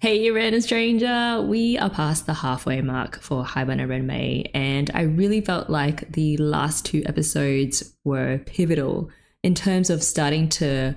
Hey, random stranger! We are past the halfway mark for Haibane Renmei, and I really felt like the last two episodes were pivotal in terms of starting to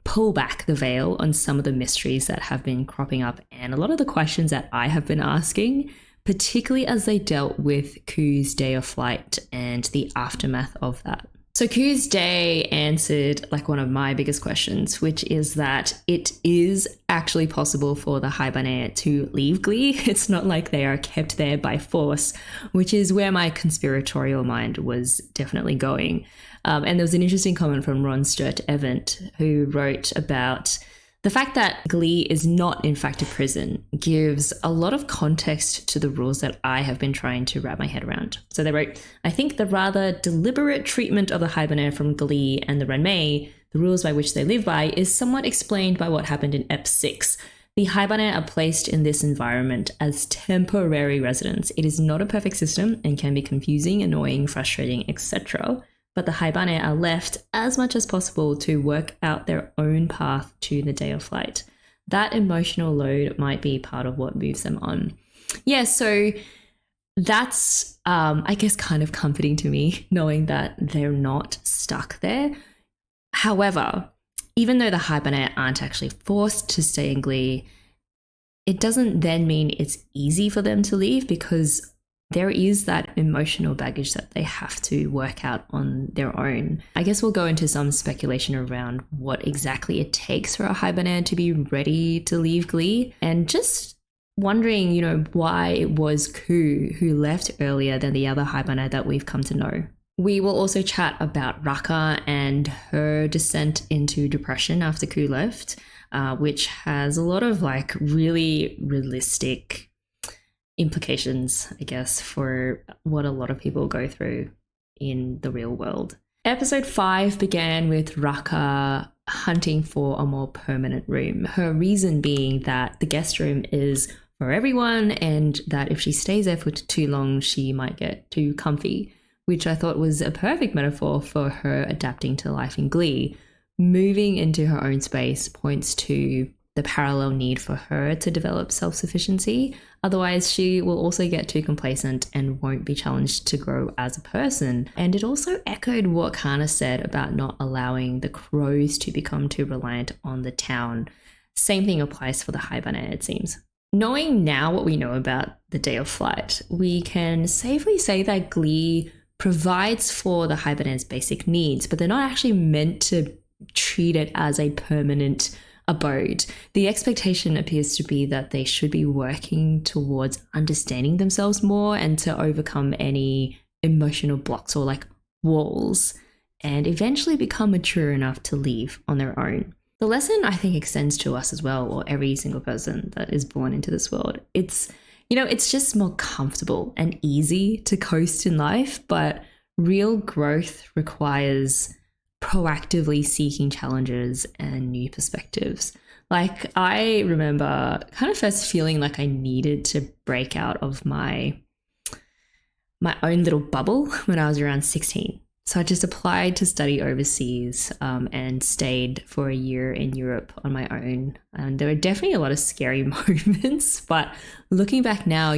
pull back the veil on some of the mysteries that have been cropping up and a lot of the questions that I have been asking, particularly as they dealt with Ku's day of flight and the aftermath of that. So Ku's day answered like one of my biggest questions, which is that it is actually possible for the Haibane to leave Glee. It's not like they are kept there by force, which is where my conspiratorial mind was definitely going. And there was an interesting comment from Ron Sturt Event, who wrote about the fact that Glee is not, in fact, a prison gives a lot of context to the rules that I have been trying to wrap my head around. So they wrote, I think the rather deliberate treatment of the Haibane from Glee and the Renmei, the rules by which they live by, is somewhat explained by what happened in Ep 6. The Haibane are placed in this environment as temporary residents. It is not a perfect system and can be confusing, annoying, frustrating, etc. But the Haibane are left as much as possible to work out their own path to the day of flight. That emotional load might be part of what moves them on. Yeah, so that's, I guess, kind of comforting to me, knowing that they're not stuck there. However, even though the Haibane aren't actually forced to stay in Glee, it doesn't then mean it's easy for them to leave, because there is that emotional baggage that they have to work out on their own. I guess we'll go into some speculation around what exactly it takes for a Haibane to be ready to leave Glee, and just wondering, why it was Ku who left earlier than the other Haibane that we've come to know. We will also chat about Rakka and her descent into depression after Ku left, which has a lot of really realistic implications, I guess, for what a lot of people go through in the real world. Episode 5 began with Rakka hunting for a more permanent room. Her reason being that the guest room is for everyone, and that if she stays there for too long, she might get too comfy, which I thought was a perfect metaphor for her adapting to life in Glee. Moving into her own space points to the parallel need for her to develop self-sufficiency. Otherwise, she will also get too complacent and won't be challenged to grow as a person. And it also echoed what Kana said about not allowing the crows to become too reliant on the town. Same thing applies for the Haibane, it seems. Knowing now what we know about the day of flight, we can safely say that Glee provides for the Haibane's basic needs, but they're not actually meant to treat it as a permanent abode. The expectation appears to be that they should be working towards understanding themselves more and to overcome any emotional blocks or walls, and eventually become mature enough to leave on their own. The lesson, I think, extends to us as well, or every single person that is born into this world. It's just more comfortable and easy to coast in life, but real growth requires proactively seeking challenges and new perspectives. I remember kind of first feeling like I needed to break out of my own little bubble when I was around 16. So I just applied to study overseas and stayed for a year in Europe on my own. And there were definitely a lot of scary moments, but looking back now,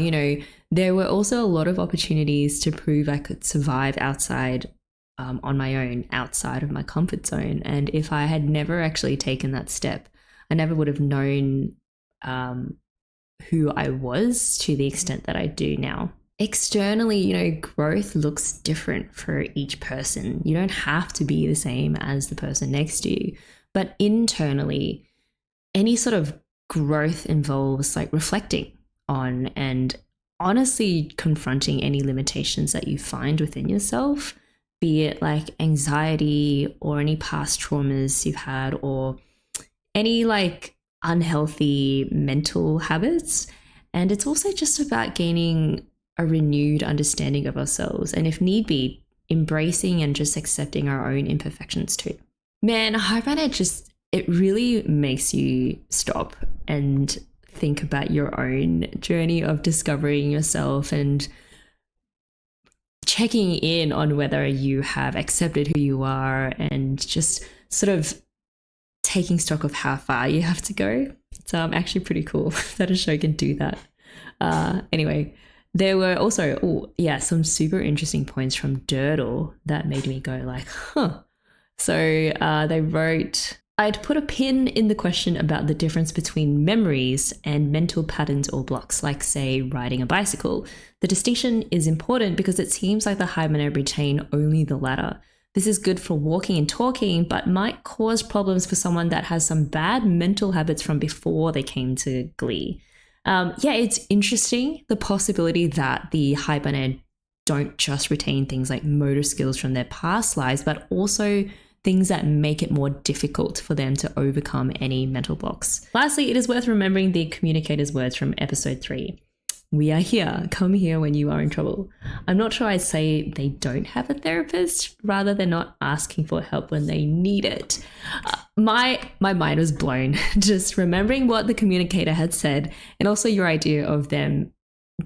there were also a lot of opportunities to prove I could survive outside on my own, outside of my comfort zone. And if I had never actually taken that step, I never would have known who I was to the extent that I do now. Externally, growth looks different for each person. You don't have to be the same as the person next to you. But internally, any sort of growth involves reflecting on and honestly confronting any limitations that you find within yourself, be it anxiety or any past traumas you've had, or any unhealthy mental habits. And it's also just about gaining a renewed understanding of ourselves, and if need be, embracing and just accepting our own imperfections too. Man, I find it really makes you stop and think about your own journey of discovering yourself and checking in on whether you have accepted who you are, and just sort of taking stock of how far you have to go. So I'm actually pretty cool that a show can do that. Anyway, there were also, some super interesting points from Durdle that made me go like, huh. So they wrote, I'd put a pin in the question about the difference between memories and mental patterns or blocks, like, say, riding a bicycle. The distinction is important because it seems like the Haibane retain only the latter. This is good for walking and talking, but might cause problems for someone that has some bad mental habits from before they came to Glee. It's interesting, the possibility that the Haibane don't just retain things like motor skills from their past lives, but also things that make it more difficult for them to overcome any mental blocks. Lastly, it is worth remembering the communicator's words from episode 3. We are here. Come here when you are in trouble. I'm not sure I'd say they don't have a therapist. Rather, they're not asking for help when they need it. My mind was blown just remembering what the communicator had said, and also your idea of them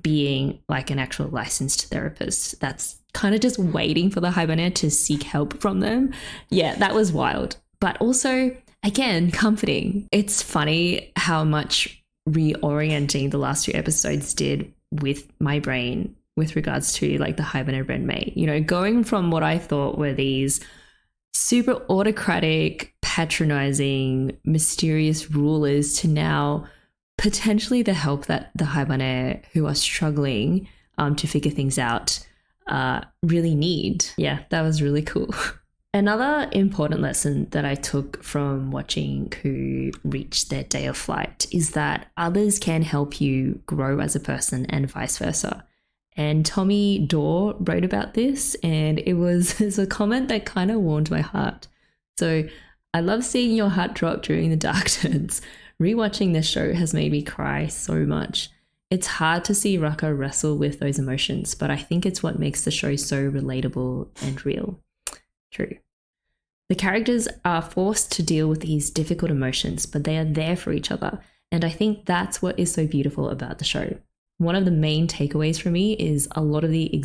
being like an actual licensed therapist that's kind of just waiting for the Haibane to seek help from them. Yeah, that was wild. But also, again, comforting. It's funny how much reorienting the last 2 episodes did with my brain with regards to like the Haibane Renmei. You know, going from what I thought were these super autocratic, patronizing, mysterious rulers to now potentially the help that the Haibane who are struggling to figure things out really need. Yeah, that was really cool. Another important lesson that I took from watching Ku reach their day of flight is that others can help you grow as a person and vice versa. And Tommy Dorr wrote about this, and it's a comment that kind of warmed my heart. So I love seeing your heart drop during the dark turns. Rewatching this show has made me cry so much. It's hard to see Rakka wrestle with those emotions, but I think it's what makes the show so relatable and real. True. The characters are forced to deal with these difficult emotions, but they are there for each other. And I think that's what is so beautiful about the show. One of the main takeaways for me is a lot of the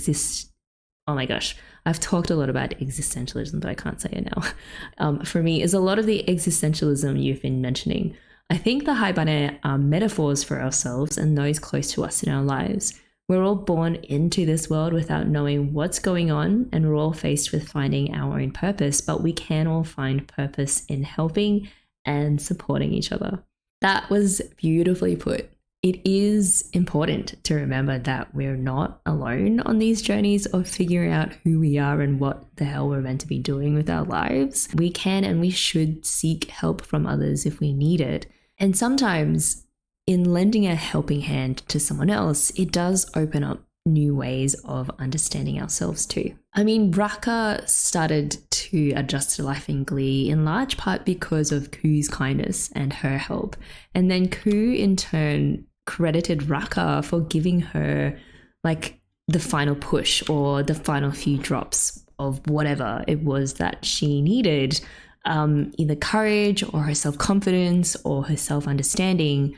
oh my gosh, I've talked a lot about existentialism, but I can't say it now. For me, is a lot of the existentialism you've been mentioning. I think the Haibane are metaphors for ourselves and those close to us in our lives. We're all born into this world without knowing what's going on, and we're all faced with finding our own purpose, but we can all find purpose in helping and supporting each other. That was beautifully put. It is important to remember that we're not alone on these journeys of figuring out who we are and what the hell we're meant to be doing with our lives. We can and we should seek help from others if we need it. And sometimes in lending a helping hand to someone else, it does open up new ways of understanding ourselves too. I mean, Rakka started to adjust to life in Glee in large part because of Ku's kindness and her help. And then Ku in turn credited Rakka for giving her like the final push or the final few drops of whatever it was that she needed, either courage or her self-confidence or her self-understanding,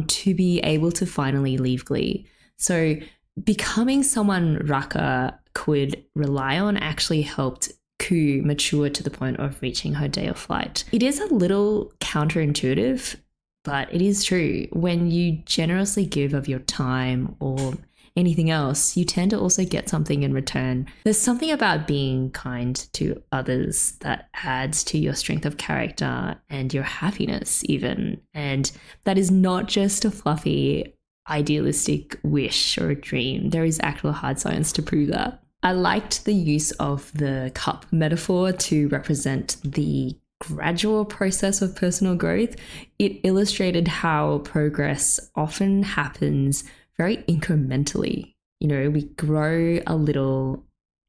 to be able to finally leave Glee. So becoming someone Rakka could rely on actually helped Ku mature to the point of reaching her day of flight. It is a little counterintuitive, but it is true. When you generously give of your time or anything else, you tend to also get something in return. There's something about being kind to others that adds to your strength of character and your happiness even. And that is not just a fluffy, idealistic wish or a dream. There is actual hard science to prove that. I liked the use of the cup metaphor to represent the gradual process of personal growth. It illustrated how progress often happens very incrementally. You know, we grow a little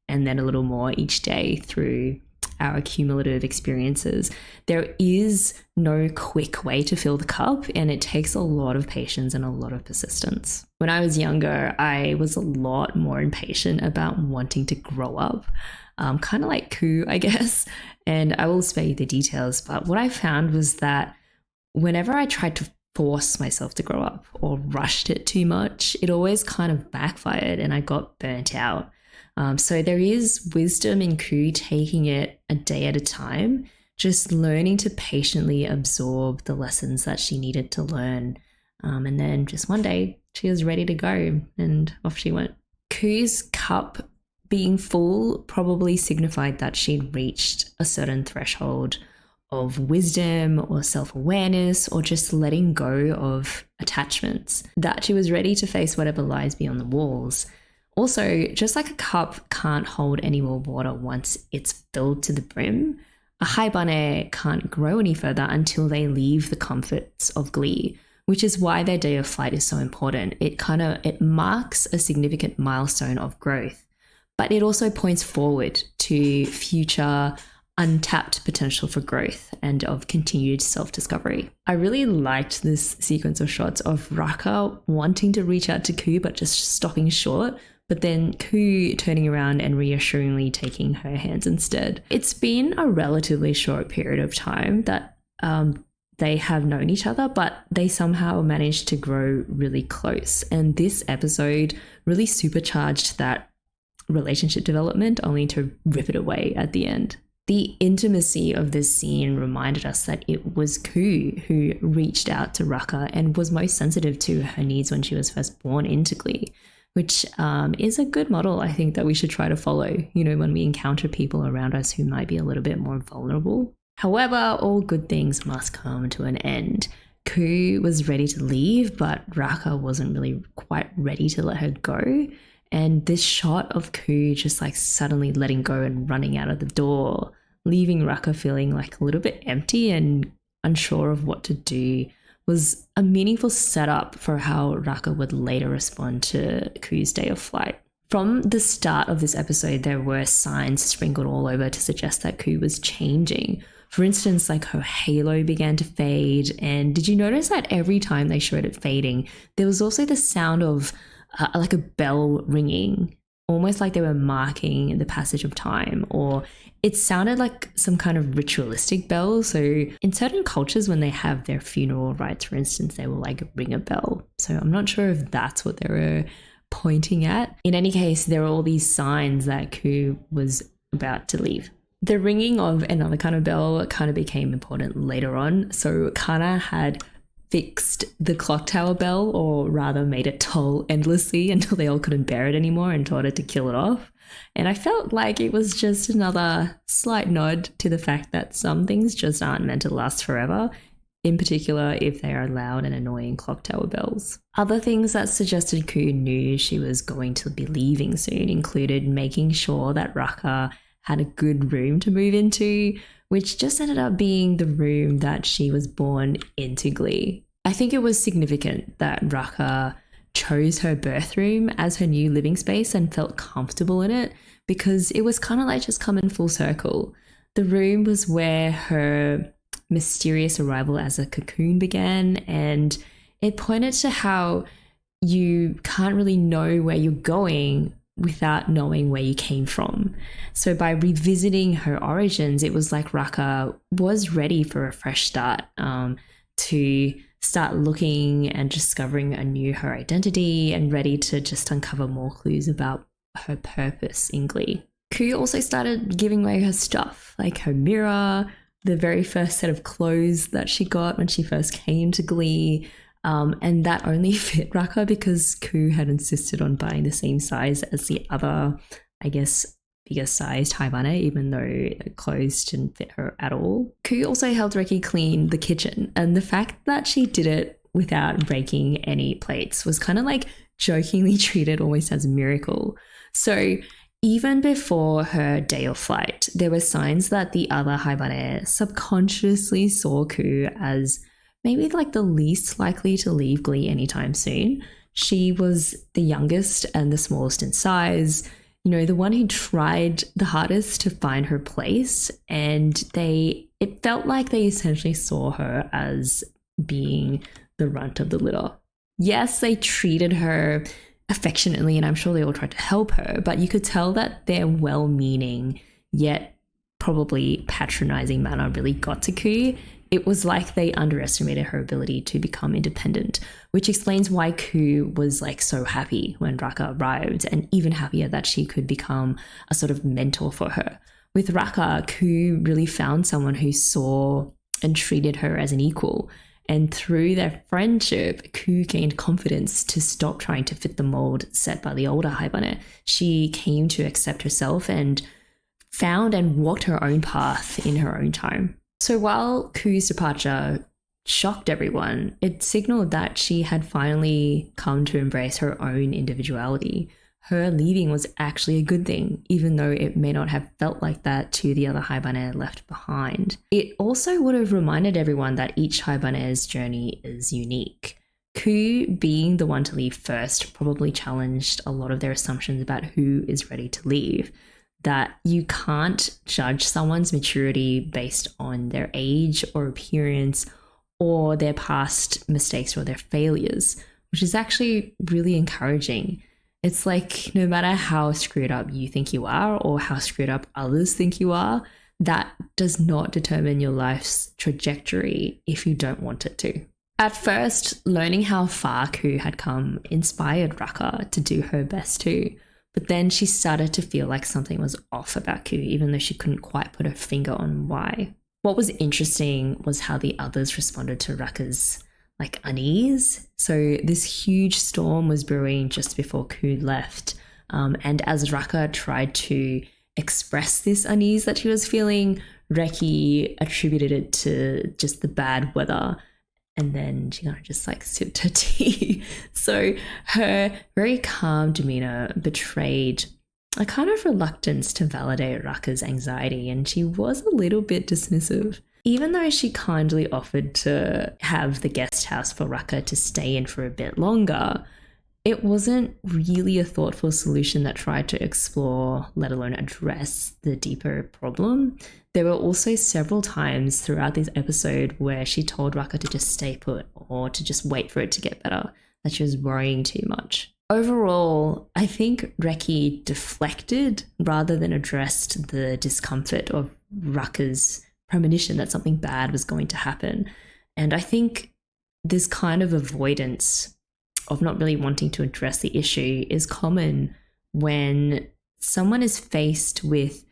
and then a little more each day through our cumulative experiences. There is no quick way to fill the cup, and it takes a lot of patience and a lot of persistence. When I was younger, I was a lot more impatient about wanting to grow up, kind of like Ku, I guess. And I will spare you the details, but what I found was that whenever I tried to force myself to grow up or rushed it too much, it always kind of backfired and I got burnt out. So there is wisdom in Ku taking it a day at a time, just learning to patiently absorb the lessons that she needed to learn. And then just one day she was ready to go and off she went. Ku's cup being full probably signified that she'd reached a certain threshold of wisdom or self-awareness or just letting go of attachments, that she was ready to face whatever lies beyond the walls. Also, just like a cup can't hold any more water once it's filled to the brim, a Haibane can't grow any further until they leave the comforts of glee, which is why their day of flight is so important. It marks a significant milestone of growth, but it also points forward to future untapped potential for growth and of continued self-discovery. I really liked this sequence of shots of Rakka wanting to reach out to Ku but just stopping short, but then Ku turning around and reassuringly taking her hands instead. It's been a relatively short period of time that they have known each other, but they somehow managed to grow really close. And this episode really supercharged that relationship development, only to rip it away at the end. The intimacy of this scene reminded us that it was Ku who reached out to Rakka and was most sensitive to her needs when she was first born into Glee, which is a good model, I think, that we should try to follow, when we encounter people around us who might be a little bit more vulnerable. However, all good things must come to an end. Ku was ready to leave, but Rakka wasn't really quite ready to let her go. And this shot of Ku just suddenly letting go and running out of the door, leaving Rakka feeling a little bit empty and unsure of what to do, was a meaningful setup for how Rakka would later respond to Ku's day of flight. From the start of this episode, there were signs sprinkled all over to suggest that Ku was changing. For instance, her halo began to fade. And did you notice that every time they showed it fading, there was also the sound of a bell ringing, almost like they were marking the passage of time, or it sounded like some kind of ritualistic bell. So in certain cultures, when they have their funeral rites, for instance, they will ring a bell. So I'm not sure if that's what they were pointing at. In any case, there were all these signs that Ku was about to leave. The ringing of another kind of bell kind of became important later on. So Kana had fixed the clock tower bell, or rather made it toll endlessly until they all couldn't bear it anymore and told it to kill it off. And I felt like it was just another slight nod to the fact that some things just aren't meant to last forever, in particular if they are loud and annoying clock tower bells. Other things that suggested Ku knew she was going to be leaving soon included making sure that Rakka had a good room to move into, which just ended up being the room that she was born into Glee. I think it was significant that Rakka chose her birth room as her new living space and felt comfortable in it, because it was kind of just coming full circle. The room was where her mysterious arrival as a cocoon began, and it pointed to how you can't really know where you're going without knowing where you came from. So by revisiting her origins, it was like Rakka was ready for a fresh start, to start looking and discovering anew her identity, and ready to just uncover more clues about her purpose in Glee. Ku also started giving away her stuff, like her mirror, the very first set of clothes that she got when she first came to Glee, and that only fit Rakka because Ku had insisted on buying the same size as the other, I guess, bigger sized Haibane, even though clothes didn't fit her at all. Ku also helped Reki clean the kitchen, and the fact that she did it without breaking any plates was kind of jokingly treated almost as a miracle. So even before her day of flight, there were signs that the other Haibane subconsciously saw Ku as maybe the least likely to leave Glee anytime soon. She was the youngest and the smallest in size, the one who tried the hardest to find her place, and it felt like they essentially saw her as being the runt of the litter. Yes, they treated her affectionately, and I'm sure they all tried to help her, but you could tell that their well-meaning yet probably patronizing manner really got to Ku. It was like they underestimated her ability to become independent, which explains why Ku was so happy when Rakka arrived, and even happier that she could become a sort of mentor for her. With Rakka, Ku really found someone who saw and treated her as an equal. And through their friendship, Ku gained confidence to stop trying to fit the mold set by the older Haibane. She came to accept herself and found and walked her own path in her own time. So while Ku's departure shocked everyone, it signaled that she had finally come to embrace her own individuality. Her leaving was actually a good thing, even though it may not have felt like that to the other Haibane left behind. It also would have reminded everyone that each Haibane's journey is unique. Ku being the one to leave first probably challenged a lot of their assumptions about who is ready to leave. That you can't judge someone's maturity based on their age or appearance or their past mistakes or their failures, which is actually really encouraging. It's like no matter how screwed up you think you are or how screwed up others think you are, that does not determine your life's trajectory if you don't want it to. At first, learning how far Ku had come inspired Rakka to do her best too. But then she started to feel like something was off about Ku, even though she couldn't quite put her finger on why. What was interesting was how the others responded to Rakka's unease. So this huge storm was brewing just before Ku left. And as Rakka tried to express this unease that she was feeling, Reki attributed it to just the bad weather. And then she kind of just sipped her tea. So her very calm demeanor betrayed a kind of reluctance to validate Rakka's anxiety, and she was a little bit dismissive. Even though she kindly offered to have the guest house for Rakka to stay in for a bit longer, it wasn't really a thoughtful solution that tried to explore, let alone address, the deeper problem. There were also several times throughout this episode where she told Rakka to just stay put or to just wait for it to get better, that she was worrying too much. Overall, I think Reki deflected rather than addressed the discomfort of Rakka's premonition that something bad was going to happen. And I think this kind of avoidance of not really wanting to address the issue is common when someone is faced with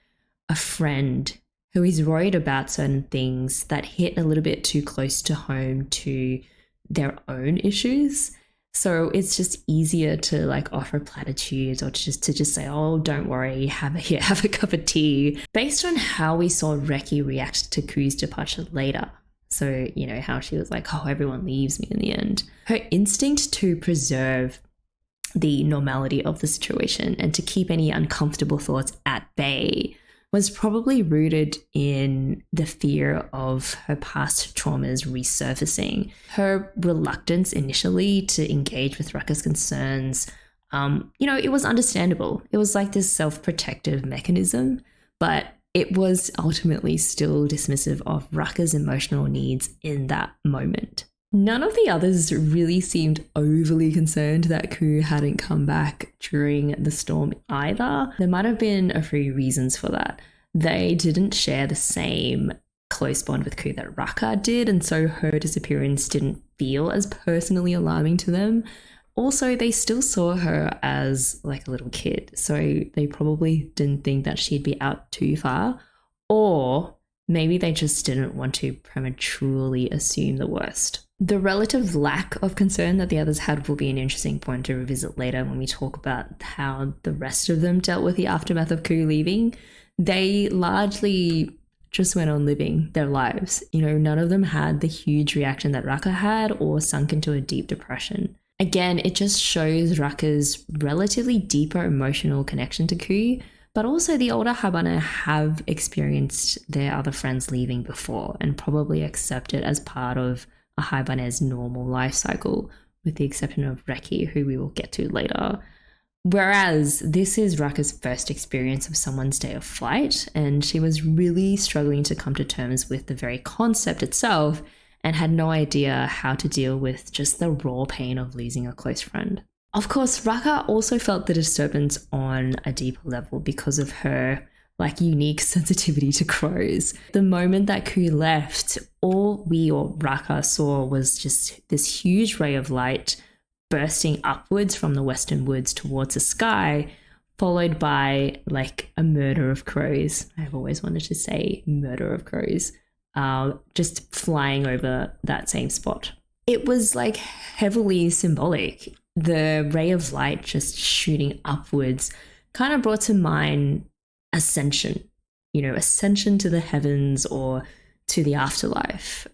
a friend who is worried about certain things that hit a little bit too close to home to their own issues. So it's just easier to offer platitudes or to just say, oh, don't worry, have a cup of tea, based on how we saw Reki react to Ku's departure later. So, how she was like, oh, everyone leaves me in the end. Her instinct to preserve the normality of the situation and to keep any uncomfortable thoughts at bay was probably rooted in the fear of her past traumas resurfacing. Her reluctance initially to engage with Rakka's concerns, it was understandable. It was like this self-protective mechanism, but it was ultimately still dismissive of Rakka's emotional needs in that moment. None of the others really seemed overly concerned that Ku hadn't come back during the storm either. There might have been a few reasons for that. They didn't share the same close bond with Ku that Rakka did, and so her disappearance didn't feel as personally alarming to them. Also, they still saw her as a little kid, so they probably didn't think that she'd be out too far, or maybe they just didn't want to prematurely assume the worst. The relative lack of concern that the others had will be an interesting point to revisit later when we talk about how the rest of them dealt with the aftermath of Ku leaving. They largely just went on living their lives. None of them had the huge reaction that Rakka had or sunk into a deep depression. Again, it just shows Rakka's relatively deeper emotional connection to Ku, but also the older Haibane have experienced their other friends leaving before and probably accept it as part of a Haibane's normal life cycle, with the exception of Reki, who we will get to later. Whereas this is Rakka's first experience of someone's day of flight, and she was really struggling to come to terms with the very concept itself and had no idea how to deal with just the raw pain of losing a close friend. Of course, Rakka also felt the disturbance on a deeper level because of her unique sensitivity to crows. The moment that Ku left, all we or Rakka saw was just this huge ray of light bursting upwards from the western woods towards the sky, followed by like a murder of crows. I've always wanted to say murder of crows, just flying over that same spot. It was like heavily symbolic. The ray of light just shooting upwards kind of brought to mind ascension, ascension to the heavens or to the afterlife,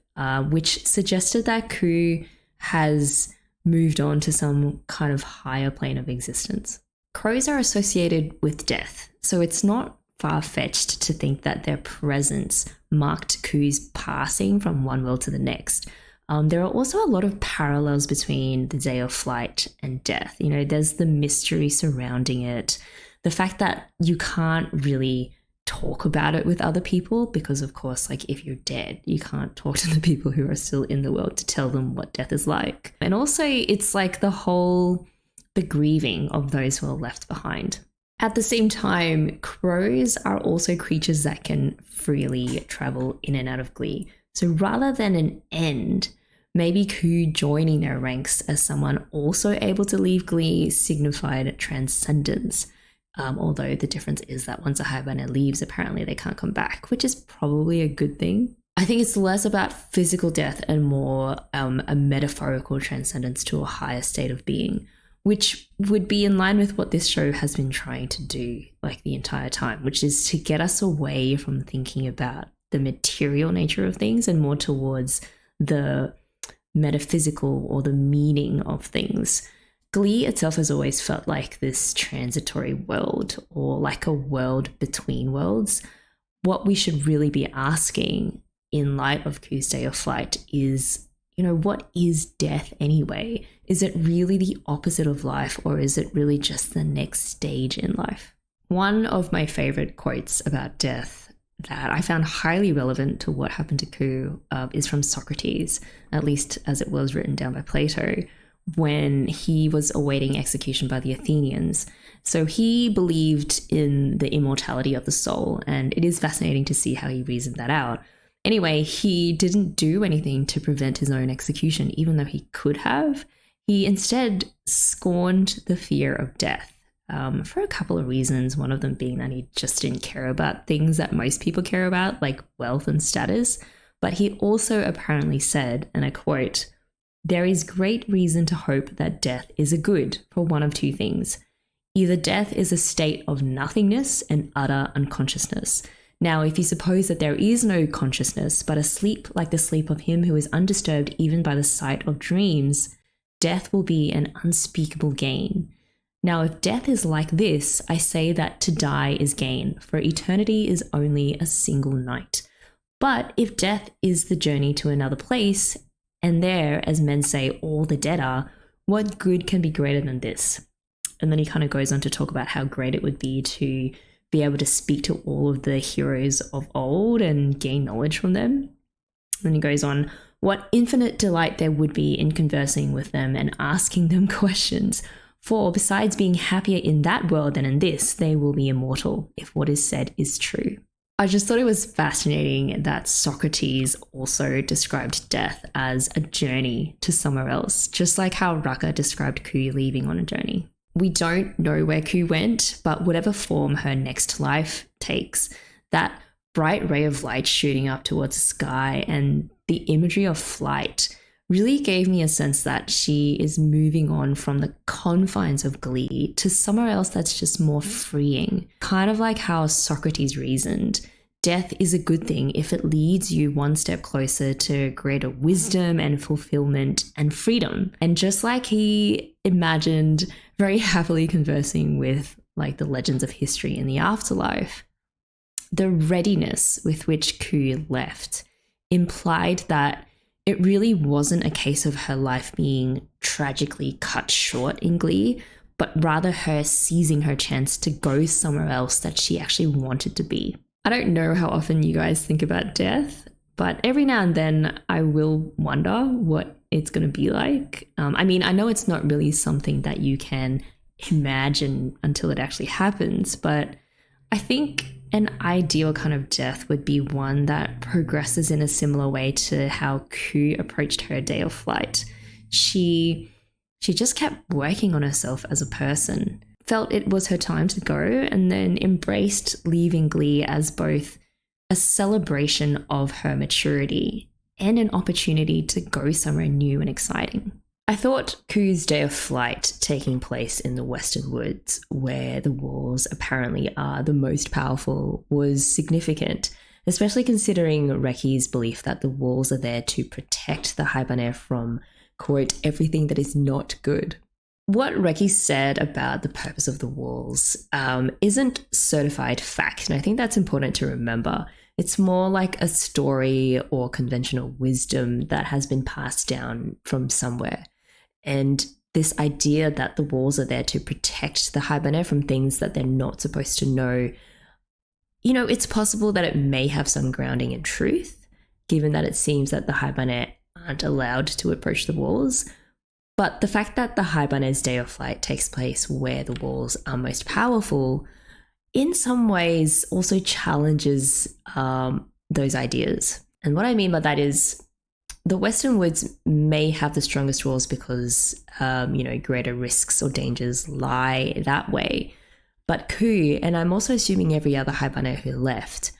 which suggested that Ku has moved on to some kind of higher plane of existence. Crows are associated with death, so it's not far-fetched to think that their presence marked Ku's passing from one world to the next. There are also a lot of parallels between the day of flight and death. There's the mystery surrounding it, the fact that you can't really talk about it with other people because, of course, like if you're dead, you can't talk to the people who are still in the world to tell them what death is like. And also it's like the grieving of those who are left behind. At the same time, crows are also creatures that can freely travel in and out of Glee. So rather than an end, maybe Ku joining their ranks as someone also able to leave Glee signified transcendence. Although the difference is that once a Haibane leaves, apparently they can't come back, which is probably a good thing. I think it's less about physical death and more a metaphorical transcendence to a higher state of being, which would be in line with what this show has been trying to do like the entire time, which is to get us away from thinking about the material nature of things and more towards the metaphysical or the meaning of things. Glee itself has always felt like this transitory world or like a world between worlds. What we should really be asking in light of Ku's day of flight is, what is death anyway? Is it really the opposite of life, or is it really just the next stage in life? One of my favorite quotes about death that I found highly relevant to what happened to Ku is from Socrates, at least as it was written down by Plato, when he was awaiting execution by the Athenians. So he believed in the immortality of the soul, and it is fascinating to see how he reasoned that out. Anyway, he didn't do anything to prevent his own execution, even though he could have. He instead scorned the fear of death for a couple of reasons, one of them being that he just didn't care about things that most people care about, like wealth and status. But he also apparently said, and I quote, "There is great reason to hope that death is a good for one of two things. Either death is a state of nothingness and utter unconsciousness. Now, if you suppose that there is no consciousness, but a sleep like the sleep of him who is undisturbed even by the sight of dreams, death will be an unspeakable gain. Now, if death is like this, I say that to die is gain, for eternity is only a single night. But if death is the journey to another place, and there, as men say, all the dead are, what good can be greater than this?" And then he kind of goes on to talk about how great it would be to be able to speak to all of the heroes of old and gain knowledge from them. And he goes on, "What infinite delight there would be in conversing with them and asking them questions. For besides being happier in that world than in this, they will be immortal, if what is said is true." I just thought it was fascinating that Socrates also described death as a journey to somewhere else, just like how Rakka described Ku leaving on a journey. We don't know where Ku went, but whatever form her next life takes, that bright ray of light shooting up towards the sky and the imagery of flight really gave me a sense that she is moving on from the confines of Glee to somewhere else that's just more freeing. Kind of like how Socrates reasoned, death is a good thing if it leads you one step closer to greater wisdom and fulfillment and freedom. And just like he imagined very happily conversing with like the legends of history in the afterlife, the readiness with which Ku left implied that it really wasn't a case of her life being tragically cut short in Glee, but rather her seizing her chance to go somewhere else that she actually wanted to be. I don't know how often you guys think about death, but every now and then I will wonder what it's going to be like. I know it's not really something that you can imagine until it actually happens, but I think an ideal kind of death would be one that progresses in a similar way to how Ku approached her day of flight. She just kept working on herself as a person, felt it was her time to go and then embraced leaving Glee as both a celebration of her maturity and an opportunity to go somewhere new and exciting. I thought Ku's day of flight taking place in the Western Woods, where the walls apparently are the most powerful, was significant, especially considering Reki's belief that the walls are there to protect the Haibane from, quote, everything that is not good. What Reki said about the purpose of the walls isn't certified fact, and I think that's important to remember. It's more like a story or conventional wisdom that has been passed down from somewhere. And this idea that the walls are there to protect the Haibane from things that they're not supposed to know, you know, it's possible that it may have some grounding in truth, given that it seems that the Haibane aren't allowed to approach the walls. But the fact that the Haibane's day of flight takes place where the walls are most powerful, in some ways also challenges those ideas. And what I mean by that is the Western Woods may have the strongest walls because, greater risks or dangers lie that way. But Ku, and I'm also assuming every other Haibane who left,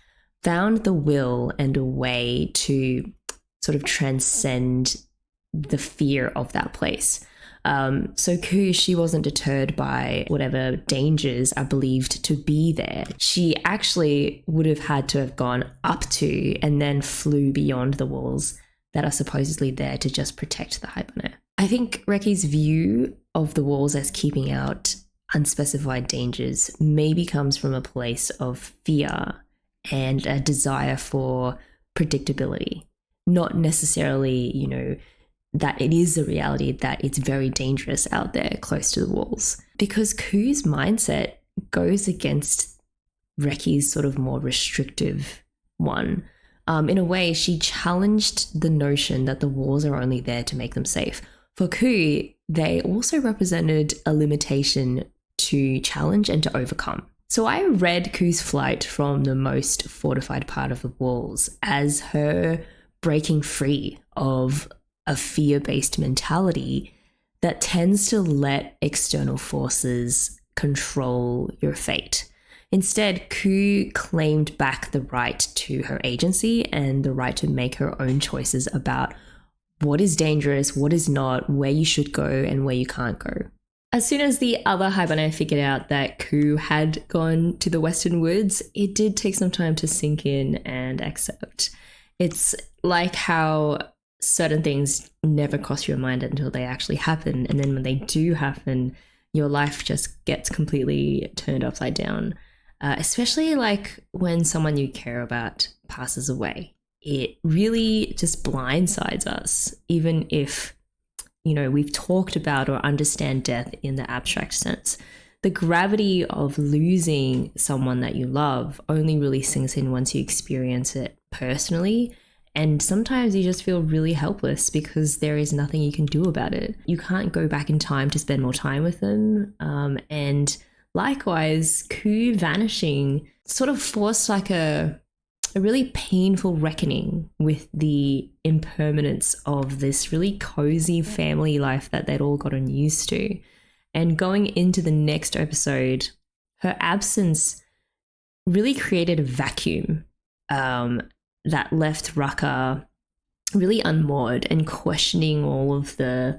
found the will and a way to sort of transcend the fear of that place. So Ku, she wasn't deterred by whatever dangers are believed to be there. She actually would have had to have gone up to and then flew beyond the walls that are supposedly there to just protect the Haibane. I think Reki's view of the walls as keeping out unspecified dangers maybe comes from a place of fear and a desire for predictability, not necessarily, that it is a reality that it's very dangerous out there close to the walls. Because Ku's mindset goes against Reki's sort of more restrictive one. In a way, she challenged the notion that the walls are only there to make them safe. For Ku, they also represented a limitation to challenge and to overcome. So I read Ku's flight from the most fortified part of the walls as her breaking free of a fear-based mentality that tends to let external forces control your fate. Instead, Ku claimed back the right to her agency and the right to make her own choices about what is dangerous, what is not, where you should go and where you can't go. As soon as the other Haibane figured out that Ku had gone to the Western Woods, it did take some time to sink in and accept. It's like how certain things never cross your mind until they actually happen. And then when they do happen, your life just gets completely turned upside down. Especially like when someone you care about passes away. It really just blindsides us, even if, we've talked about or understand death in the abstract sense. The gravity of losing someone that you love only really sinks in once you experience it personally. And sometimes you just feel really helpless because there is nothing you can do about it. You can't go back in time to spend more time with them. And likewise, Ku vanishing sort of forced like a really painful reckoning with the impermanence of this really cozy family life that they'd all gotten used to. And going into the next episode, her absence really created a vacuum that left Rakka really unmoored and questioning all of the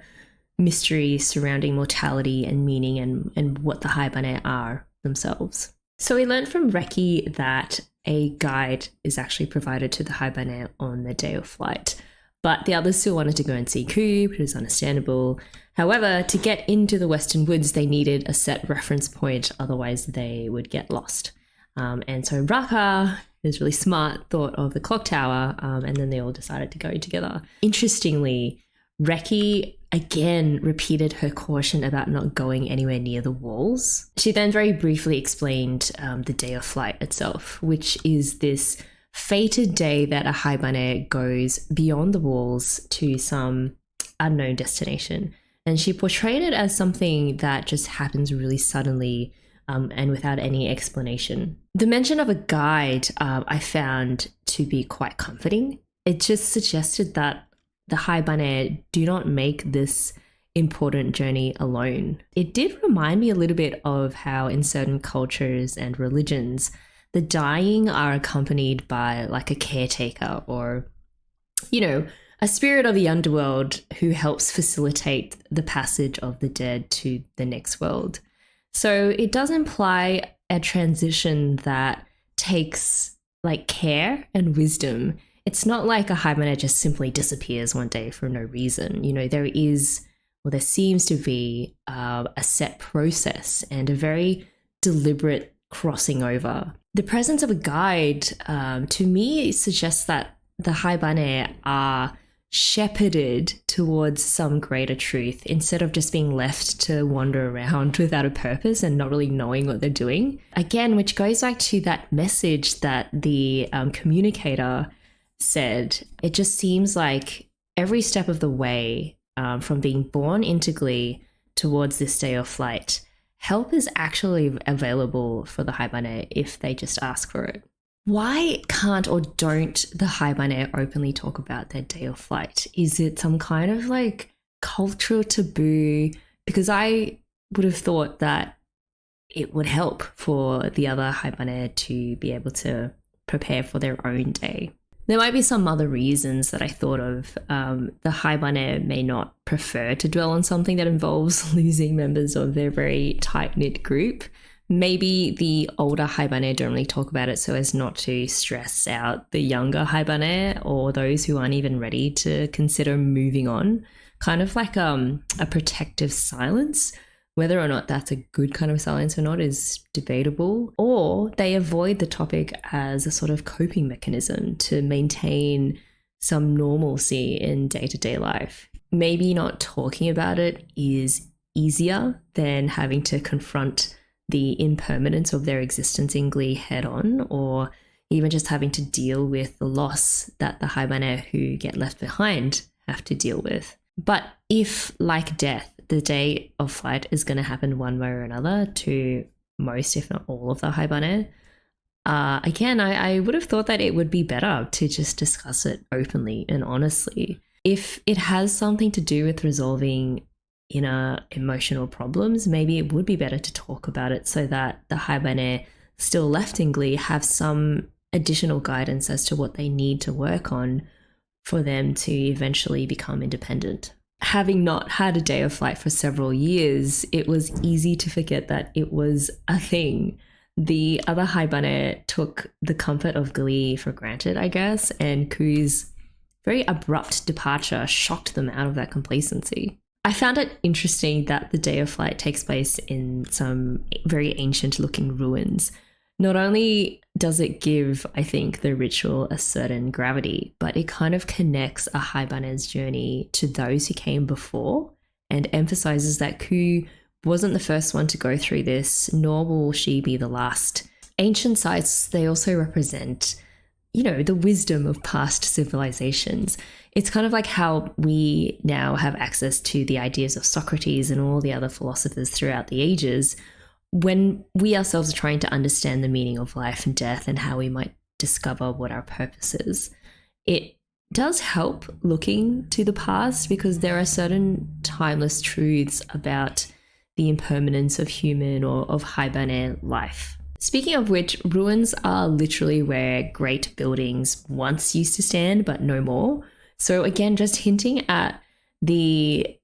mystery surrounding mortality and meaning and what the Haibane are themselves. So we learned from Reki that a guide is actually provided to the Haibane on their day of flight, but the others still wanted to go and see Ku, which was understandable. However, to get into the Western Woods, they needed a set reference point, otherwise they would get lost. And so Rakka, who's really smart, thought of the clock tower, and then they all decided to go together. Interestingly, Reki again repeated her caution about not going anywhere near the walls. She then very briefly explained the day of flight itself, which is this fated day that a Haibane goes beyond the walls to some unknown destination. And she portrayed it as something that just happens really suddenly and without any explanation. The mention of a guide I found to be quite comforting. It just suggested that the Haibane do not make this important journey alone. It did remind me a little bit of how in certain cultures and religions, the dying are accompanied by like a caretaker or, a spirit of the underworld who helps facilitate the passage of the dead to the next world. So it does imply a transition that takes like care and wisdom. It's not like a Haibane just simply disappears one day for no reason. There seems to be a set process and a very deliberate crossing over. The presence of a guide, to me, suggests that the Haibane are shepherded towards some greater truth instead of just being left to wander around without a purpose and not really knowing what they're doing. Again, which goes back to that message that the communicator said. It just seems like every step of the way, from being born into Glee towards this day of flight, help is actually available for the Haibane if they just ask for it. Why can't or don't the Haibane openly talk about their day of flight? Is it some kind of like cultural taboo? Because I would have thought that it would help for the other Haibane to be able to prepare for their own day. There might be some other reasons that I thought of. The Haibane may not prefer to dwell on something that involves losing members of their very tight-knit group. Maybe the older Haibane don't really talk about it so as not to stress out the younger Haibane or those who aren't even ready to consider moving on. Kind of like a protective silence. Whether or not that's a good kind of silence or not is debatable. Or they avoid the topic as a sort of coping mechanism to maintain some normalcy in day-to-day life. Maybe not talking about it is easier than having to confront the impermanence of their existence in Glee head on, or even just having to deal with the loss that the Haibane who get left behind have to deal with. But if, like death, the day of flight is going to happen one way or another to most, if not all, of the Haibane, again, I would have thought that it would be better to just discuss it openly and honestly. If it has something to do with resolving inner emotional problems, maybe it would be better to talk about it so that the Haibane still left in Glee have some additional guidance as to what they need to work on for them to eventually become independent. Having not had a day of flight for several years, it was easy to forget that it was a thing. The other Haibane took the comfort of Glee for granted, I guess, and Ku's very abrupt departure shocked them out of that complacency. I found it interesting that the day of flight takes place in some very ancient looking ruins. Not only does it give, I think, the ritual a certain gravity, but it kind of connects a Haibane's journey to those who came before and emphasizes that Ku wasn't the first one to go through this, nor will she be the last. Ancient sites, they also represent, the wisdom of past civilizations. It's kind of like how we now have access to the ideas of Socrates and all the other philosophers throughout the ages, when we ourselves are trying to understand the meaning of life and death and how we might discover what our purpose is. It does help looking to the past because there are certain timeless truths about the impermanence of human or of Haibane life. Speaking of which, ruins are literally where great buildings once used to stand, but no more. So again, just hinting at the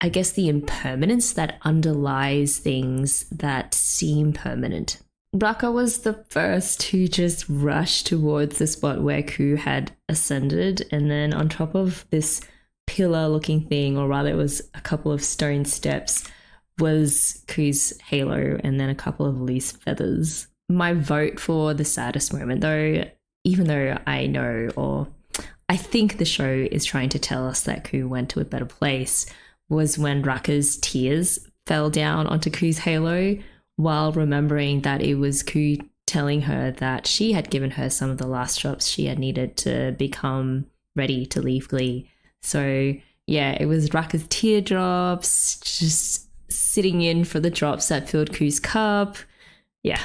impermanence that underlies things that seem permanent. Rakka was the first to just rush towards the spot where Ku had ascended, and then on top of this pillar-looking thing, or rather it was a couple of stone steps, was Ku's halo and then a couple of loose feathers. My vote for the saddest moment, though, even though I know, or I think the show is trying to tell us that Ku went to a better place, was when Rakka's tears fell down onto Ku's halo while remembering that it was Ku telling her that she had given her some of the last drops she had needed to become ready to leave Glee. So yeah, it was Rakka's teardrops just sitting in for the drops that filled Ku's cup. Yeah,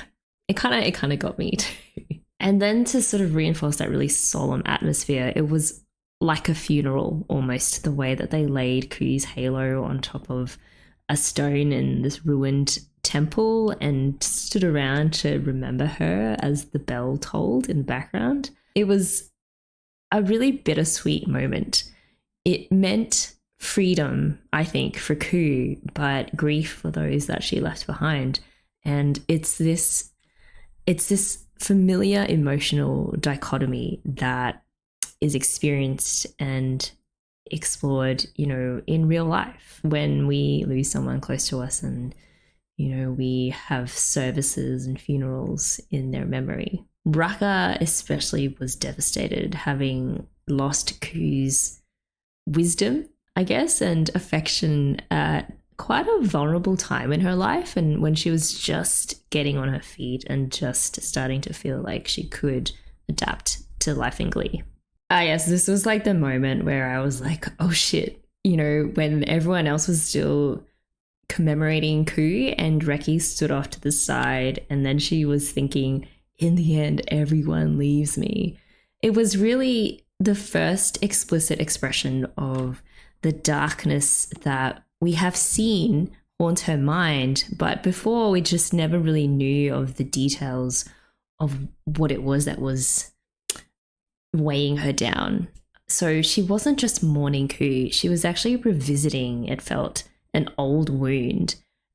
it kind of got me too. And then to sort of reinforce that really solemn atmosphere, it was like a funeral almost, the way that they laid Ku's halo on top of a stone in this ruined temple and stood around to remember her as the bell tolled in the background. It was a really bittersweet moment. It meant freedom, I think, for Ku, but grief for those that she left behind. And it's this familiar emotional dichotomy that is experienced and explored, in real life when we lose someone close to us and, we have services and funerals in their memory. Rakka especially was devastated, having lost Ku's wisdom, I guess, and affection at quite a vulnerable time in her life, and when she was just getting on her feet and just starting to feel like she could adapt to life in Glee. Yes, this was like the moment where I was like, oh shit, when everyone else was still commemorating Ku and Reki stood off to the side, and then she was thinking, in the end, everyone leaves me. It was really the first explicit expression of the darkness that we have seen haunt her mind, but before we just never really knew of the details of what it was that was weighing her down. So she wasn't just mourning Ku, she was actually revisiting, it felt, an old wound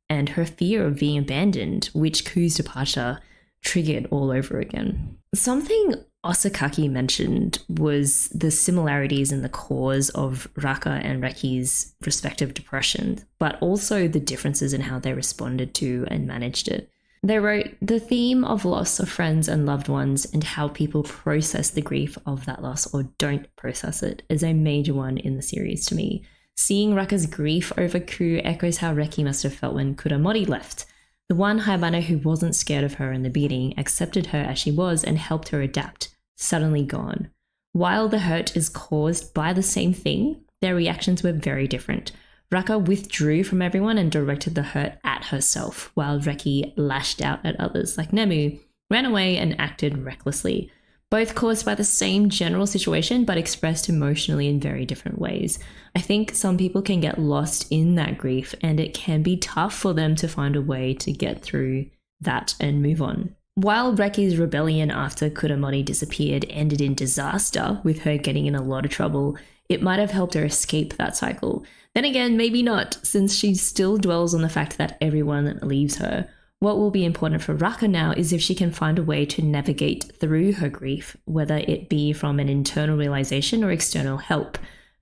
and her fear of being abandoned, which Ku's departure triggered all over again. Something Osakaki mentioned was the similarities in the cause of Rakka and Reki's respective depression, but also the differences in how they responded to and managed it. They wrote, the theme of loss of friends and loved ones and how people process the grief of that loss or don't process it is a major one in the series to me. Seeing Rakka's grief over Ku echoes how Reki must have felt when Kuramori left. The one Haibane who wasn't scared of her in the beginning, accepted her as she was and helped her adapt, suddenly gone. While the hurt is caused by the same thing, their reactions were very different. Rakka withdrew from everyone and directed the hurt at herself, while Reki lashed out at others like Nemu, ran away and acted recklessly. Both caused by the same general situation, but expressed emotionally in very different ways. I think some people can get lost in that grief, and it can be tough for them to find a way to get through that and move on. While Reki's rebellion after Kuramori disappeared ended in disaster, with her getting in a lot of trouble, it might have helped her escape that cycle. Then again, maybe not, since she still dwells on the fact that everyone leaves her. What will be important for Rakka now is if she can find a way to navigate through her grief, whether it be from an internal realization or external help,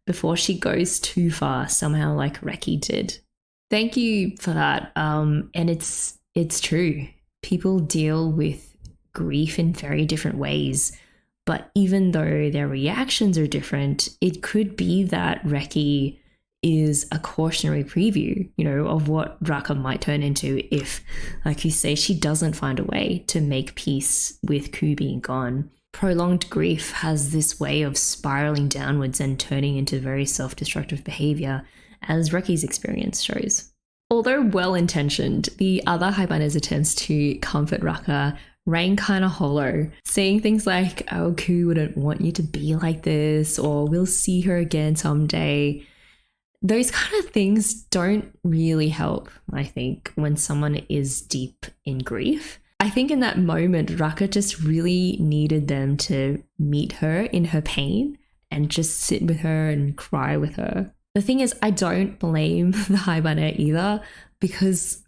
before she goes too far, somehow like Reki did. Thank you for that. And it's true. People deal with grief in very different ways, but even though their reactions are different, it could be that Reki is a cautionary preview, of what Rakka might turn into if, like you say, she doesn't find a way to make peace with Ku being gone. Prolonged grief has this way of spiraling downwards and turning into very self-destructive behavior, as Reki's experience shows. Although well-intentioned, the other Haibane's attempts to comfort Rakka rang kind of hollow, saying things like, oh, Ku wouldn't want you to be like this, or we'll see her again someday. Those kind of things don't really help, I think, when someone is deep in grief. I think in that moment, Rakka just really needed them to meet her in her pain and just sit with her and cry with her. The thing is, I don't blame the Haibane either, because,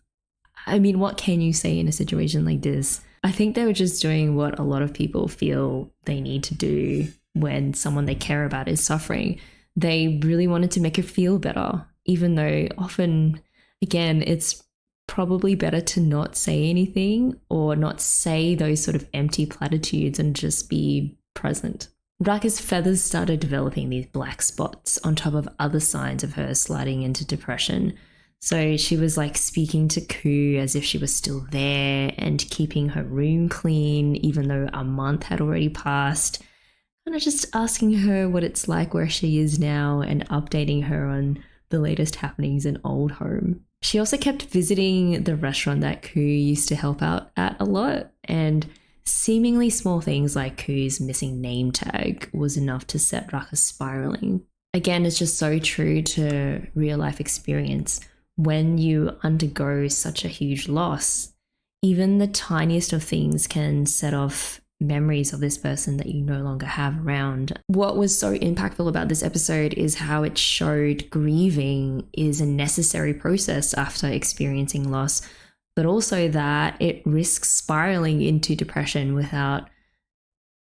what can you say in a situation like this? I think they were just doing what a lot of people feel they need to do when someone they care about is suffering. They really wanted to make her feel better, even though often, again, it's probably better to not say anything or not say those sort of empty platitudes and just be present. Rakka's feathers started developing these black spots on top of other signs of her sliding into depression. So she was like speaking to Ku as if she was still there and keeping her room clean, even though a month had already passed. Kind of just asking her what it's like where she is now and updating her on the latest happenings in old home. She also kept visiting the restaurant that Ku used to help out at a lot and seemingly small things like Ku's missing name tag was enough to set Rakka spiraling. Again, it's just so true to real life experience. When you undergo such a huge loss, even the tiniest of things can set off memories of this person that you no longer have around. What was so impactful about this episode is how it showed grieving is a necessary process after experiencing loss, but also that it risks spiraling into depression without,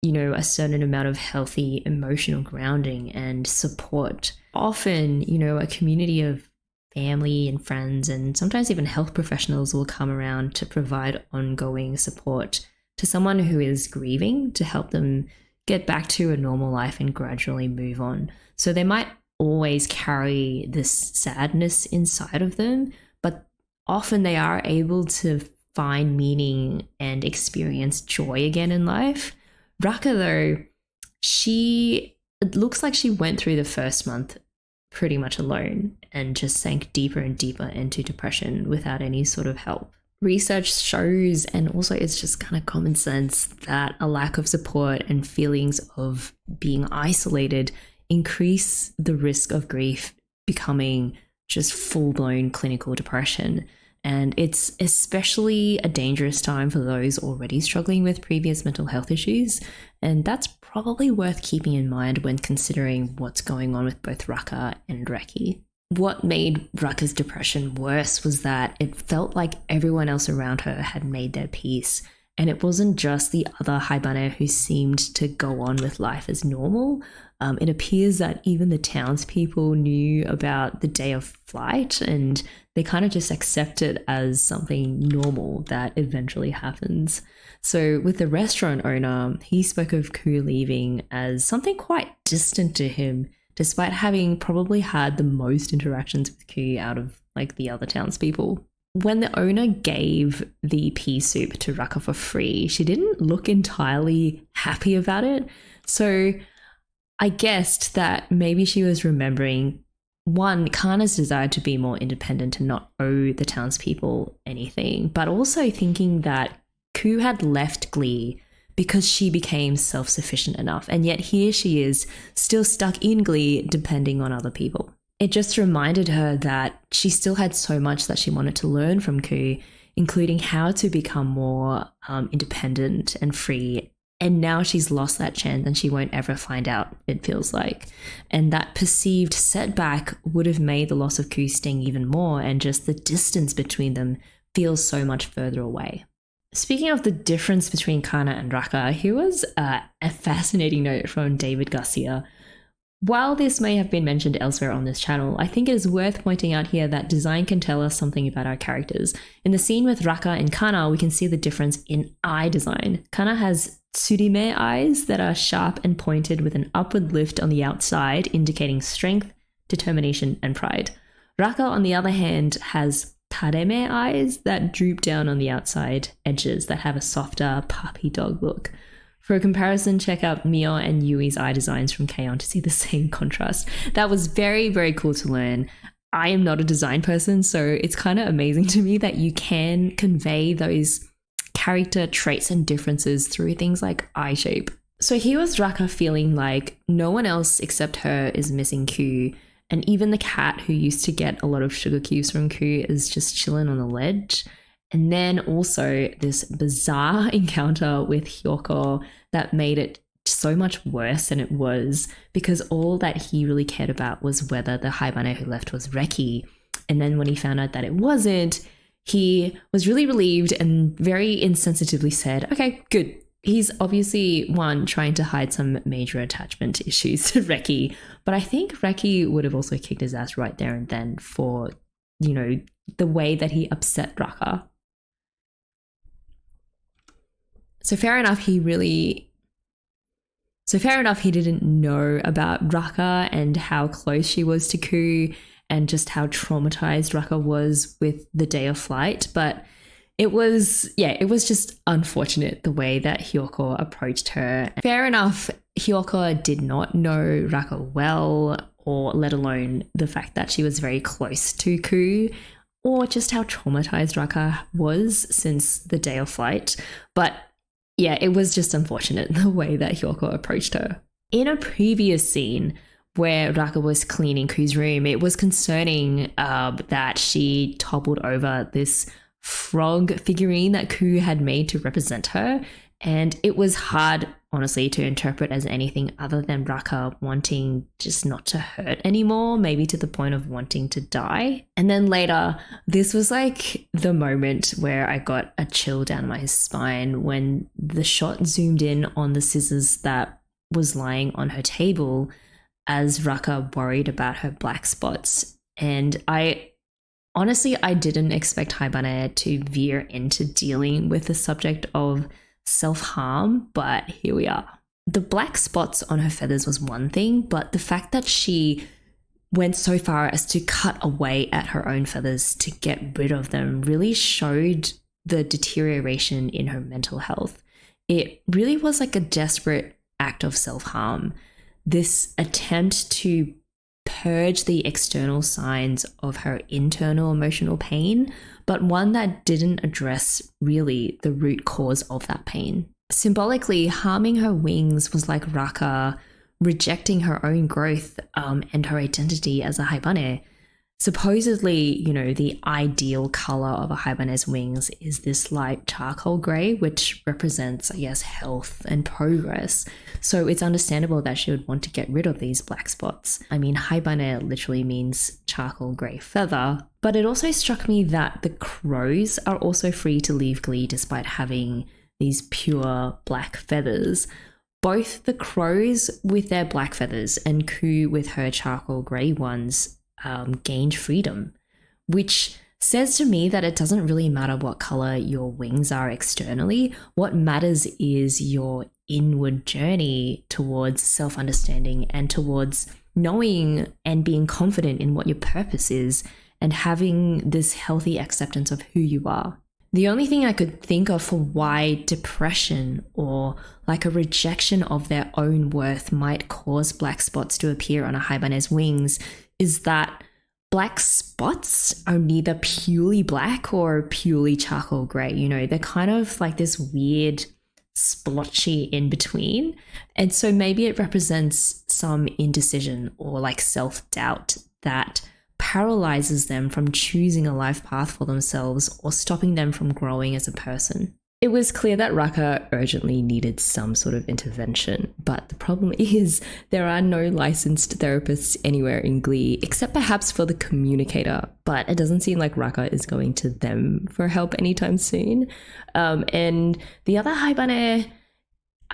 a certain amount of healthy emotional grounding and support. Often, a community of family and friends and sometimes even health professionals will come around to provide ongoing support to someone who is grieving to help them get back to a normal life and gradually move on. So they might always carry this sadness inside of them, but often they are able to find meaning and experience joy again in life. Rakka, though, it looks like she went through the first month pretty much alone and just sank deeper and deeper into depression without any sort of help. Research shows, and also it's just kind of common sense, that a lack of support and feelings of being isolated increase the risk of grief becoming just full-blown clinical depression. And it's especially a dangerous time for those already struggling with previous mental health issues. And that's probably worth keeping in mind when considering what's going on with both Rakka and Reki. What made Rakka's depression worse was that it felt like everyone else around her had made their peace. And it wasn't just the other Haibane who seemed to go on with life as normal. It appears that even the townspeople knew about the day of flight and they kind of just accept it as something normal that eventually happens. So with the restaurant owner, he spoke of Ku leaving as something quite distant to him, despite having probably had the most interactions with Ku out of the other townspeople. When the owner gave the pea soup to Rakka for free, she didn't look entirely happy about it. So I guessed that maybe she was remembering, one, Kana's desire to be more independent and not owe the townspeople anything, but also thinking that Ku had left Glee because she became self-sufficient enough, and yet here she is, still stuck in Glee, depending on other people. It just reminded her that she still had so much that she wanted to learn from Ku, including how to become more independent and free. And now she's lost that chance and she won't ever find out, it feels like. And that perceived setback would have made the loss of Ku sting even more, and just the distance between them feels so much further away. Speaking of the difference between Kana and Rakka, here was a fascinating note from David Garcia. While this may have been mentioned elsewhere on this channel, I think it is worth pointing out here that design can tell us something about our characters. In the scene with Rakka and Kana, we can see the difference in eye design. Kana has tsurime eyes that are sharp and pointed with an upward lift on the outside, indicating strength, determination, and pride. Rakka, on the other hand, has tareme eyes that droop down on the outside edges that have a softer puppy dog look. For a comparison, check out Mio and Yui's eye designs from K-On! To see the same contrast. That was very, very cool to learn. I am not a design person, so it's kind of amazing to me that you can convey those character traits and differences through things like eye shape. So here was Rakka feeling like no one else except her is missing Ku, and even the cat who used to get a lot of sugar cubes from Ku is just chilling on the ledge. And then also this bizarre encounter with Hyoko that made it so much worse than it was, because all that he really cared about was whether the Haibane who left was Reki. And then when he found out that it wasn't, he was really relieved and very insensitively said, okay, good. He's obviously, one, trying to hide some major attachment issues to Reki, but I think Reki would have also kicked his ass right there and then for, the way that he upset Rakka. So fair enough, he didn't know about Rakka and how close she was to Ku and just how traumatized Rakka was with the day of flight. But it was just unfortunate the way that Hyoko approached her. Fair enough, Hyoko did not know Rakka well, or let alone the fact that she was very close to Ku, or just how traumatized Rakka was since the day of flight. But Yeah, it was just unfortunate the way that Hyoko approached her. In a previous scene where Rakka was cleaning Ku's room, it was concerning that she toppled over this frog figurine that Ku had made to represent her. And it was hard, honestly, to interpret as anything other than Rakka wanting just not to hurt anymore, maybe to the point of wanting to die. And then later, this was like the moment where I got a chill down my spine when the shot zoomed in on the scissors that was lying on her table as Rakka worried about her black spots. And I didn't expect Haibane to veer into dealing with the subject of self-harm, but here we are. The black spots on her feathers was one thing, but the fact that she went so far as to cut away at her own feathers to get rid of them really showed the deterioration in her mental health. It really was like a desperate act of self-harm. This attempt to purge the external signs of her internal emotional pain, but one that didn't address really the root cause of that pain. Symbolically, harming her wings was like Rakka rejecting her own growth and her identity as a Haibane. Supposedly, the ideal color of a Haibane's wings is this light charcoal gray, which represents, I guess, health and progress. So it's understandable that she would want to get rid of these black spots. I mean, Haibane literally means charcoal gray feather, but it also struck me that the crows are also free to leave Glee despite having these pure black feathers. Both the crows with their black feathers and Ku with her charcoal gray ones gained freedom, which says to me that it doesn't really matter what color your wings are externally. What matters is your inward journey towards self-understanding and towards knowing and being confident in what your purpose is and having this healthy acceptance of who you are. The only thing I could think of for why depression or like a rejection of their own worth might cause black spots to appear on a Haibane's wings is that black spots are neither purely black or purely charcoal gray. They're kind of like this weird splotchy in between. And so maybe it represents some indecision or like self-doubt that paralyzes them from choosing a life path for themselves or stopping them from growing as a person. It was clear that Rakka urgently needed some sort of intervention, but the problem is there are no licensed therapists anywhere in Glee, except perhaps for the communicator, but it doesn't seem like Rakka is going to them for help anytime soon. And the other Haibane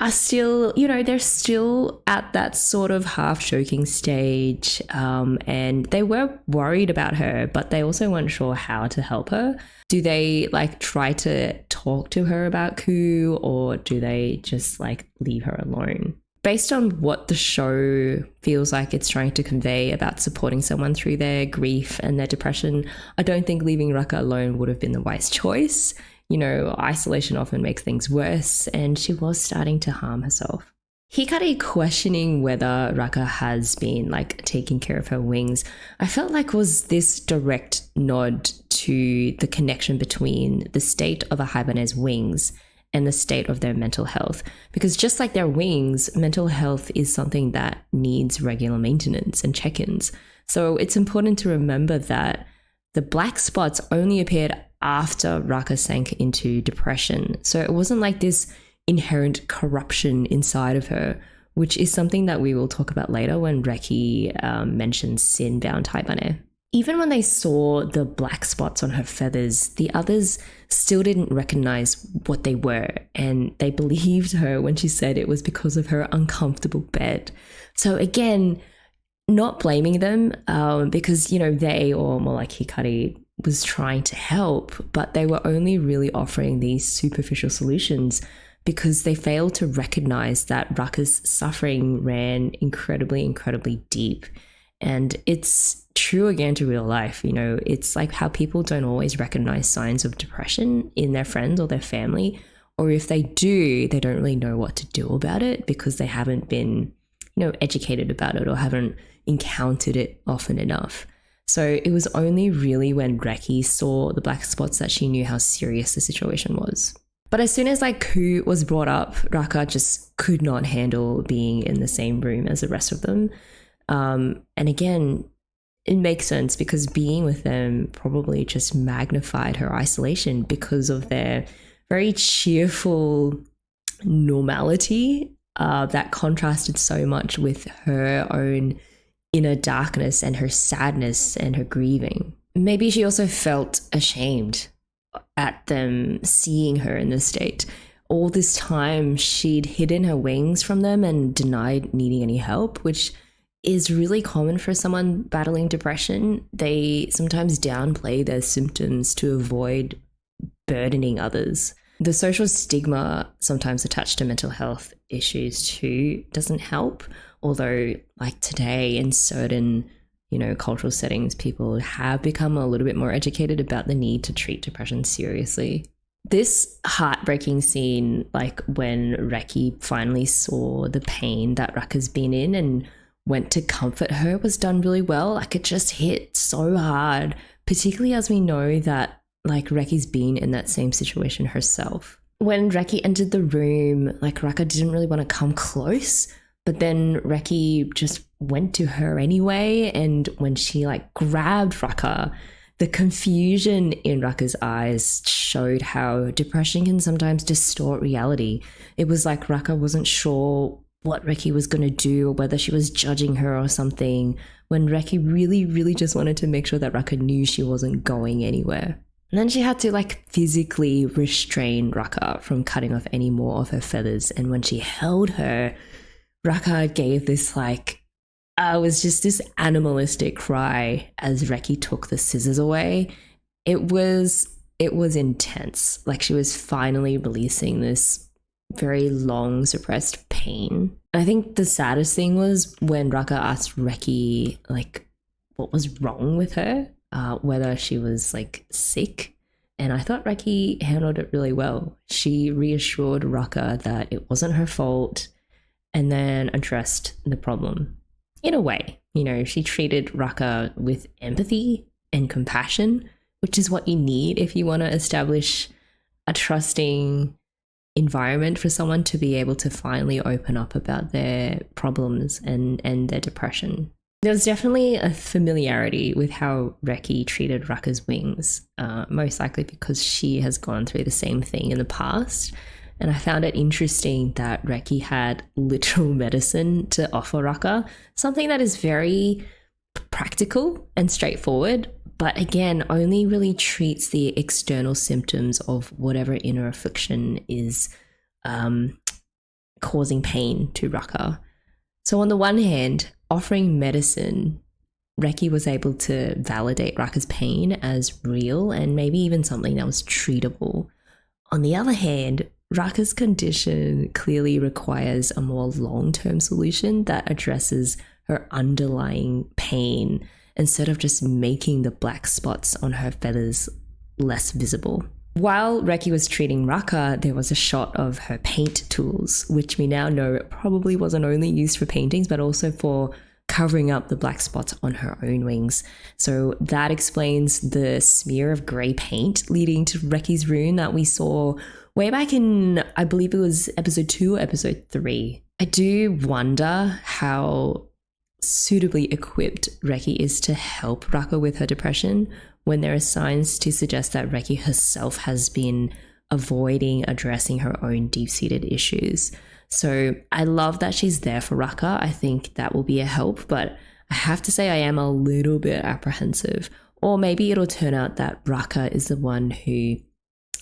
are still, they're still at that sort of half-joking stage, and they were worried about her, but they also weren't sure how to help her. Do they try to talk to her about Ku, or do they just leave her alone? Based on what the show feels like it's trying to convey about supporting someone through their grief and their depression, I don't think leaving Rakka alone would have been the wise choice. Isolation often makes things worse, and she was starting to harm herself. Hikari questioning whether Rakka has been taking care of her wings, I felt was this direct nod to the connection between the state of a Haibane's wings and the state of their mental health. Because just like their wings, mental health is something that needs regular maintenance and check-ins. So it's important to remember that the black spots only appeared after Rakka sank into depression. So it wasn't like this inherent corruption inside of her, which is something that we will talk about later when Reki mentions sin-bound Haibane. Even when they saw the black spots on her feathers, the others still didn't recognize what they were, and they believed her when she said it was because of her uncomfortable bed. So again, not blaming them because, they, or more like Hikari, was trying to help, but they were only really offering these superficial solutions because they failed to recognize that Rakka's suffering ran incredibly, incredibly deep. And it's true again to real life. It's like how people don't always recognize signs of depression in their friends or their family, or if they do, they don't really know what to do about it because they haven't been, educated about it or haven't encountered it often enough. So it was only really when Reki saw the black spots that she knew how serious the situation was. But as soon as like Ku was brought up, Rakka just could not handle being in the same room as the rest of them. And again, it makes sense because being with them probably just magnified her isolation because of their very cheerful normality that contrasted so much with her own inner darkness and her sadness and her grieving. Maybe she also felt ashamed at them seeing her in this state. All this time, she'd hidden her wings from them and denied needing any help, which is really common for someone battling depression. They sometimes downplay their symptoms to avoid burdening others. The social stigma sometimes attached to mental health issues too doesn't help, although like today in certain cultural settings, people have become a little bit more educated about the need to treat depression seriously. This heartbreaking scene, like when Reki finally saw the pain that Rakka's been in and went to comfort her, was done really well. Like it just hit so hard, particularly as we know that like Reki's been in that same situation herself. When Reki entered the room, like Rakka didn't really want to come close, but then Reki just went to her anyway. And when she like grabbed Rakka, the confusion in Rakka's eyes showed how depression can sometimes distort reality. It was like Rakka wasn't sure what Reki was going to do or whether she was judging her or something, when Reki really, really just wanted to make sure that Rakka knew she wasn't going anywhere. And then she had to like physically restrain Rakka from cutting off any more of her feathers. And when she held her, Rakka gave this it was just this animalistic cry as Reki took the scissors away. It was intense. Like she was finally releasing this very long suppressed pain. I think the saddest thing was when Rakka asked Reki like what was wrong with her, whether she was like sick. And I thought Reki handled it really well. She reassured Rakka that it wasn't her fault and then addressed the problem. In a way, she treated Rakka with empathy and compassion, which is what you need if you want to establish a trusting environment for someone to be able to finally open up about their problems and their depression. There was definitely a familiarity with how Reki treated Rakka's wings, most likely because she has gone through the same thing in the past. And I found it interesting that Reki had literal medicine to offer Rakka, something that is very practical and straightforward, but again, only really treats the external symptoms of whatever inner affliction is causing pain to Rakka. So on the one hand, offering medicine, Reki was able to validate Rakka's pain as real and maybe even something that was treatable. On the other hand, Rakka's condition clearly requires a more long-term solution that addresses her underlying pain instead of just making the black spots on her feathers less visible. While Reki was treating Rakka, there was a shot of her paint tools, which we now know it probably wasn't only used for paintings, but also for covering up the black spots on her own wings. So that explains the smear of grey paint leading to Reki's rune that we saw way back in, I believe it was episode 2 or episode 3. I do wonder how suitably equipped Reki is to help Rakka with her depression when there are signs to suggest that Reki herself has been avoiding addressing her own deep-seated issues. So I love that she's there for Rakka. I think that will be a help, but I have to say I am a little bit apprehensive. Or maybe it'll turn out that Rakka is the one who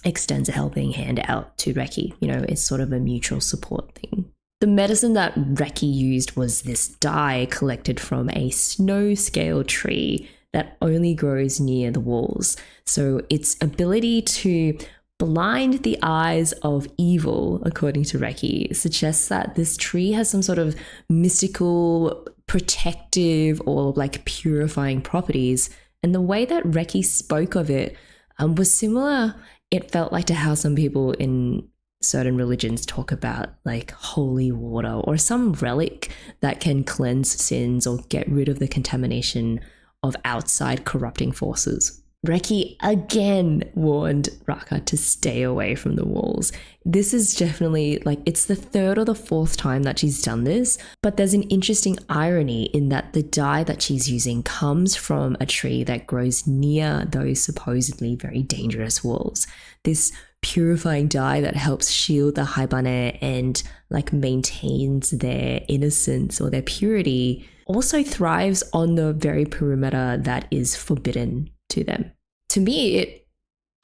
extends a helping hand out to Reki. It's sort of a mutual support thing. The medicine that Reki used was this dye collected from a snow scale tree that only grows near the walls. So its ability to blind the eyes of evil, according to Reki, suggests that this tree has some sort of mystical, protective, or like purifying properties. And the way that Reki spoke of it was similar, it felt like, to how some people in certain religions talk about like holy water or some relic that can cleanse sins or get rid of the contamination of outside corrupting forces. Reki again warned Rakka to stay away from the walls. This is definitely like it's the third or the fourth time that she's done this, but there's an interesting irony in that the dye that she's using comes from a tree that grows near those supposedly very dangerous walls. This purifying dye that helps shield the Haibane and like maintains their innocence or their purity also thrives on the very perimeter that is forbidden to them. To me,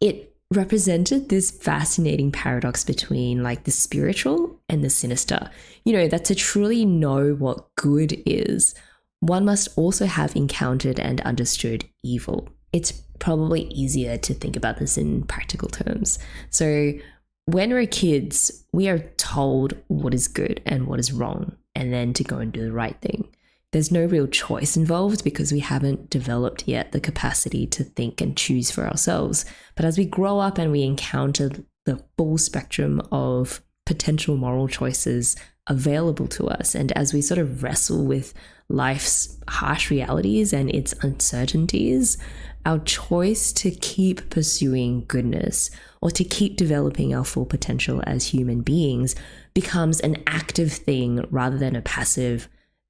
it represented this fascinating paradox between like the spiritual and the sinister. You know, that to truly know what good is, one must also have encountered and understood evil. It's probably easier to think about this in practical terms. So when we're kids, we are told what is good and what is wrong, and then to go and do the right thing. There's no real choice involved because we haven't developed yet the capacity to think and choose for ourselves. But as we grow up and we encounter the full spectrum of potential moral choices available to us, and as we sort of wrestle with life's harsh realities and its uncertainties, our choice to keep pursuing goodness or to keep developing our full potential as human beings becomes an active thing rather than a passive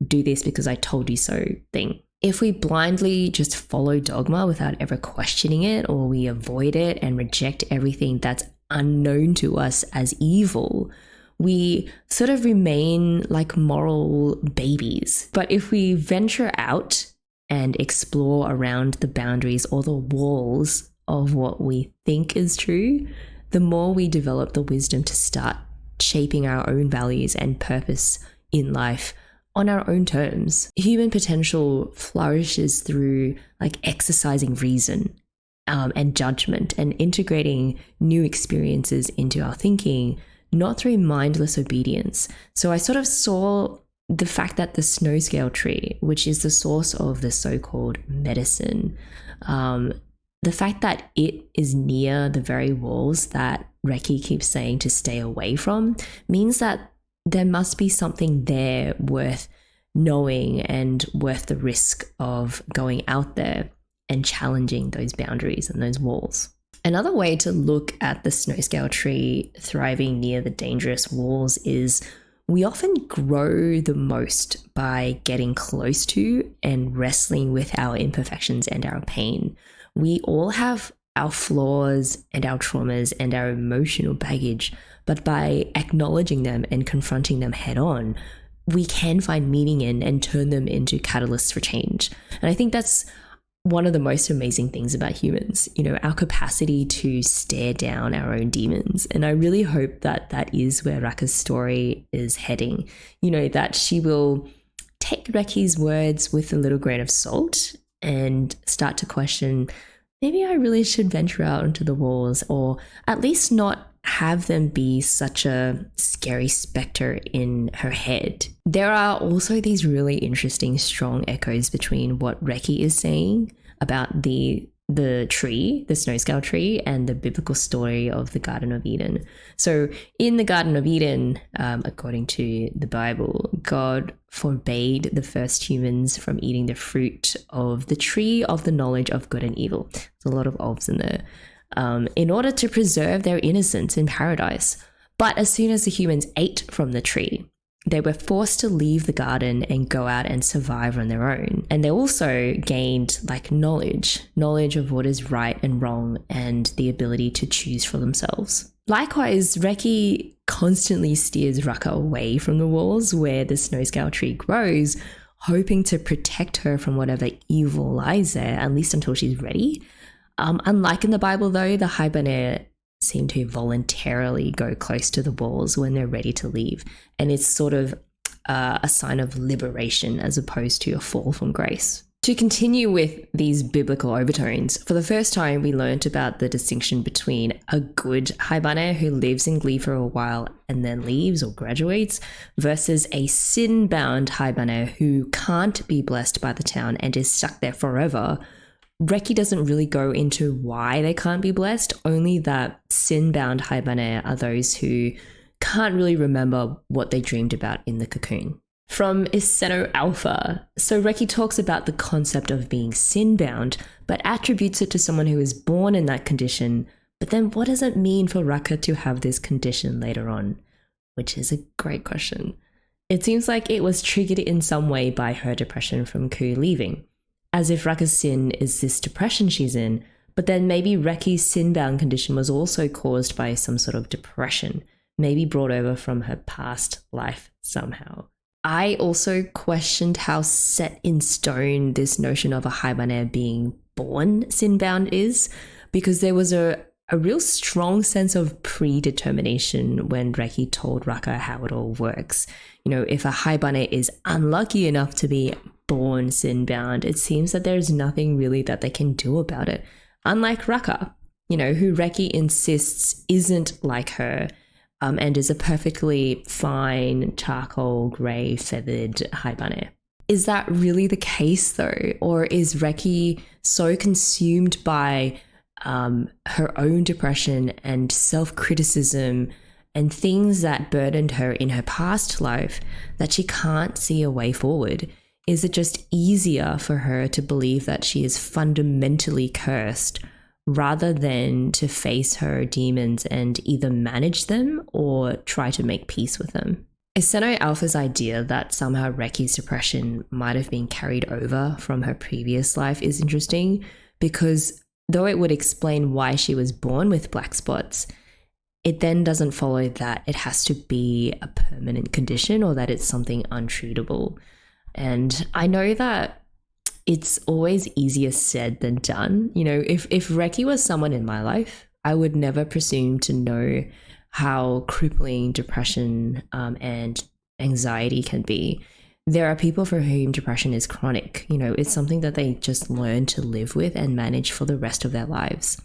do this because I told you so thing. If we blindly just follow dogma without ever questioning it, or we avoid it and reject everything that's unknown to us as evil, we sort of remain like moral babies. But if we venture out and explore around the boundaries or the walls of what we think is true, the more we develop the wisdom to start shaping our own values and purpose in life on our own terms. Human potential flourishes through like exercising reason and judgment and integrating new experiences into our thinking, not through mindless obedience. So I sort of saw the fact that the snow scale tree, which is the source of the so-called medicine, the fact that it is near the very walls that Reki keeps saying to stay away from means that there must be something there worth knowing and worth the risk of going out there and challenging those boundaries and those walls. Another way to look at the snow scale tree thriving near the dangerous walls is we often grow the most by getting close to and wrestling with our imperfections and our pain. We all have our flaws and our traumas and our emotional baggage, but by acknowledging them and confronting them head on, we can find meaning in and turn them into catalysts for change. And I think that's one of the most amazing things about humans, you know, our capacity to stare down our own demons. And I really hope that that is where Rakka's story is heading, you know, that she will take Reki's words with a little grain of salt and start to question, maybe I really should venture out into the walls, or at least not have them be such a scary specter in her head. There are also these really interesting strong echoes between what Reki is saying about the tree, the snow scale tree, and the biblical story of the Garden of Eden. So in the Garden of Eden, according to the Bible, God forbade the first humans from eating the fruit of the tree of the knowledge of good and evil. There's a lot of ofs in there. In order to preserve their innocence in paradise. But as soon as the humans ate from the tree, they were forced to leave the garden and go out and survive on their own. And they also gained like knowledge of what is right and wrong and the ability to choose for themselves. Likewise, Reki constantly steers Rakka away from the walls where the snow scale tree grows, hoping to protect her from whatever evil lies there, at least until she's ready. Unlike in the Bible, though, the Haibane seem to voluntarily go close to the walls when they're ready to leave. And it's sort of a sign of liberation as opposed to a fall from grace. To continue with these biblical overtones, for the first time, we learnt about the distinction between a good Haibane who lives in Glee for a while and then leaves or graduates versus a sin-bound Haibane who can't be blessed by the town and is stuck there forever. Reki doesn't really go into why they can't be blessed, only that sin-bound Haibane are those who can't really remember what they dreamed about in the cocoon. From Iseno Alpha. So Reki talks about the concept of being sin-bound, but attributes it to someone who is born in that condition. But then what does it mean for Rakka to have this condition later on? Which is a great question. It seems like it was triggered in some way by her depression from Ku leaving, as if Rakka's sin is this depression she's in, but then maybe Reki's sin-bound condition was also caused by some sort of depression, maybe brought over from her past life somehow. I also questioned how set in stone this notion of a Haibane being born sin-bound is, because there was a real strong sense of predetermination when Reki told Rakka how it all works. You know, if a Haibane is unlucky enough to be born sin-bound, it seems that there's nothing really that they can do about it. Unlike Rakka, you know, who Reki insists isn't like her, and is a perfectly fine charcoal grey feathered Haibane. Is that really the case though? Or is Reki so consumed by her own depression and self-criticism and things that burdened her in her past life that she can't see a way forward? Is it just easier for her to believe that she is fundamentally cursed rather than to face her demons and either manage them or try to make peace with them? Iseno Alpha's idea that somehow Reki's depression might have been carried over from her previous life is interesting, because though it would explain why she was born with black spots, it then doesn't follow that it has to be a permanent condition or that it's something untreatable. And I know that it's always easier said than done. You know, if Reki was someone in my life, I would never presume to know how crippling depression and anxiety can be. There are people for whom depression is chronic. You know, it's something that they just learn to live with and manage for the rest of their lives.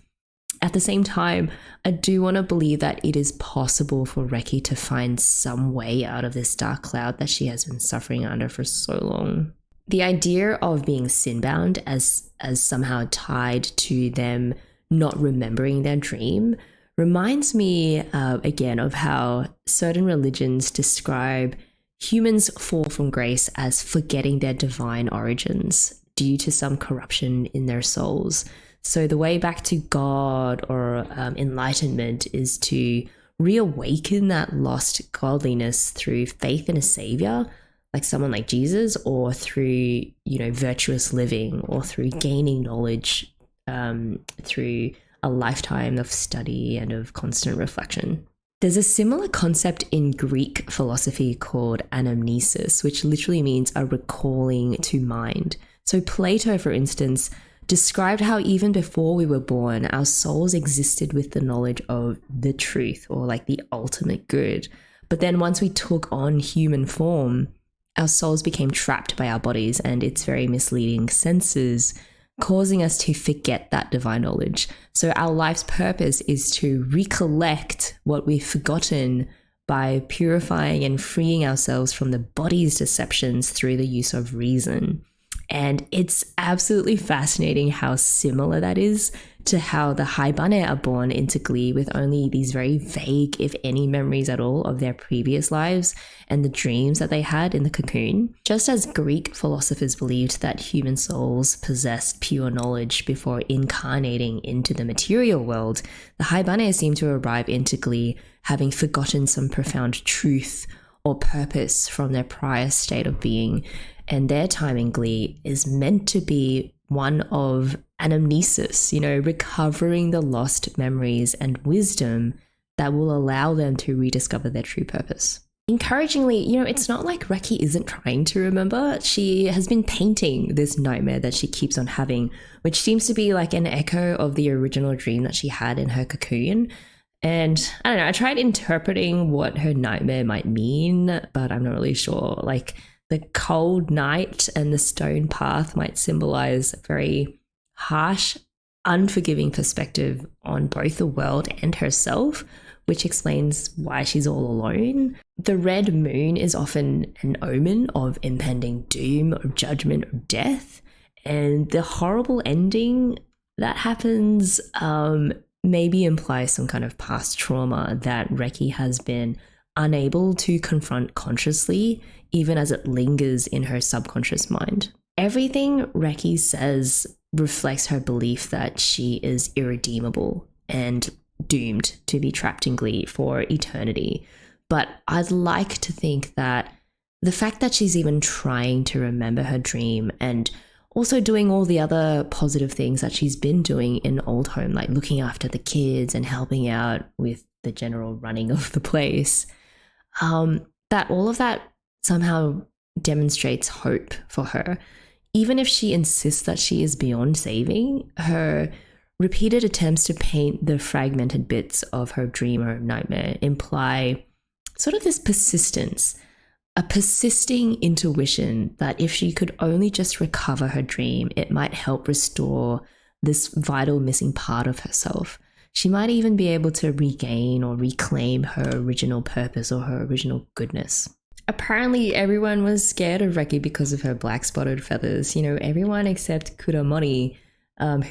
At the same time, I do want to believe that it is possible for Reki to find some way out of this dark cloud that she has been suffering under for so long. The idea of being sin-bound as somehow tied to them not remembering their dream reminds me again of how certain religions describe humans fall from grace as forgetting their divine origins due to some corruption in their souls. So the way back to God or enlightenment is to reawaken that lost godliness through faith in a savior, like someone like Jesus, or through, you know, virtuous living, or through gaining knowledge through a lifetime of study and of constant reflection. There's a similar concept in Greek philosophy called anamnesis, which literally means a recalling to mind. So Plato, for instance, described how even before we were born, our souls existed with the knowledge of the truth, or like the ultimate good. But then once we took on human form, our souls became trapped by our bodies and its very misleading senses, causing us to forget that divine knowledge. So our life's purpose is to recollect what we've forgotten by purifying and freeing ourselves from the body's deceptions through the use of reason. And it's absolutely fascinating how similar that is to how the Haibane are born into Glee with only these very vague, if any, memories at all of their previous lives and the dreams that they had in the cocoon. Just as Greek philosophers believed that human souls possessed pure knowledge before incarnating into the material world, the Haibane seem to arrive into Glee having forgotten some profound truth or purpose from their prior state of being. And their time in Glee is meant to be one of anamnesis, you know, recovering the lost memories and wisdom that will allow them to rediscover their true purpose. Encouragingly, you know, it's not like Reki isn't trying to remember. She has been painting this nightmare that she keeps on having, which seems to be like an echo of the original dream that she had in her cocoon. And I don't know, I tried interpreting what her nightmare might mean, but I'm not really sure. Like, the cold night and the stone path might symbolize a very harsh, unforgiving perspective on both the world and herself, which explains why she's all alone. The red moon is often an omen of impending doom, or judgment, or death. And the horrible ending that happens maybe implies some kind of past trauma that Reki has been unable to confront consciously, even as it lingers in her subconscious mind. Everything Reki says reflects her belief that she is irredeemable and doomed to be trapped in Glee for eternity. But I'd like to think that the fact that she's even trying to remember her dream and also doing all the other positive things that she's been doing in Old Home, like looking after the kids and helping out with the general running of the place, that all of that somehow demonstrates hope for her. Even if she insists that she is beyond saving, her repeated attempts to paint the fragmented bits of her dream or nightmare imply sort of this persistence, a persisting intuition that if she could only just recover her dream, it might help restore this vital missing part of herself. She might even be able to regain or reclaim her original purpose or her original goodness. Apparently, everyone was scared of Reki because of her black spotted feathers. You know, everyone except Kuramori,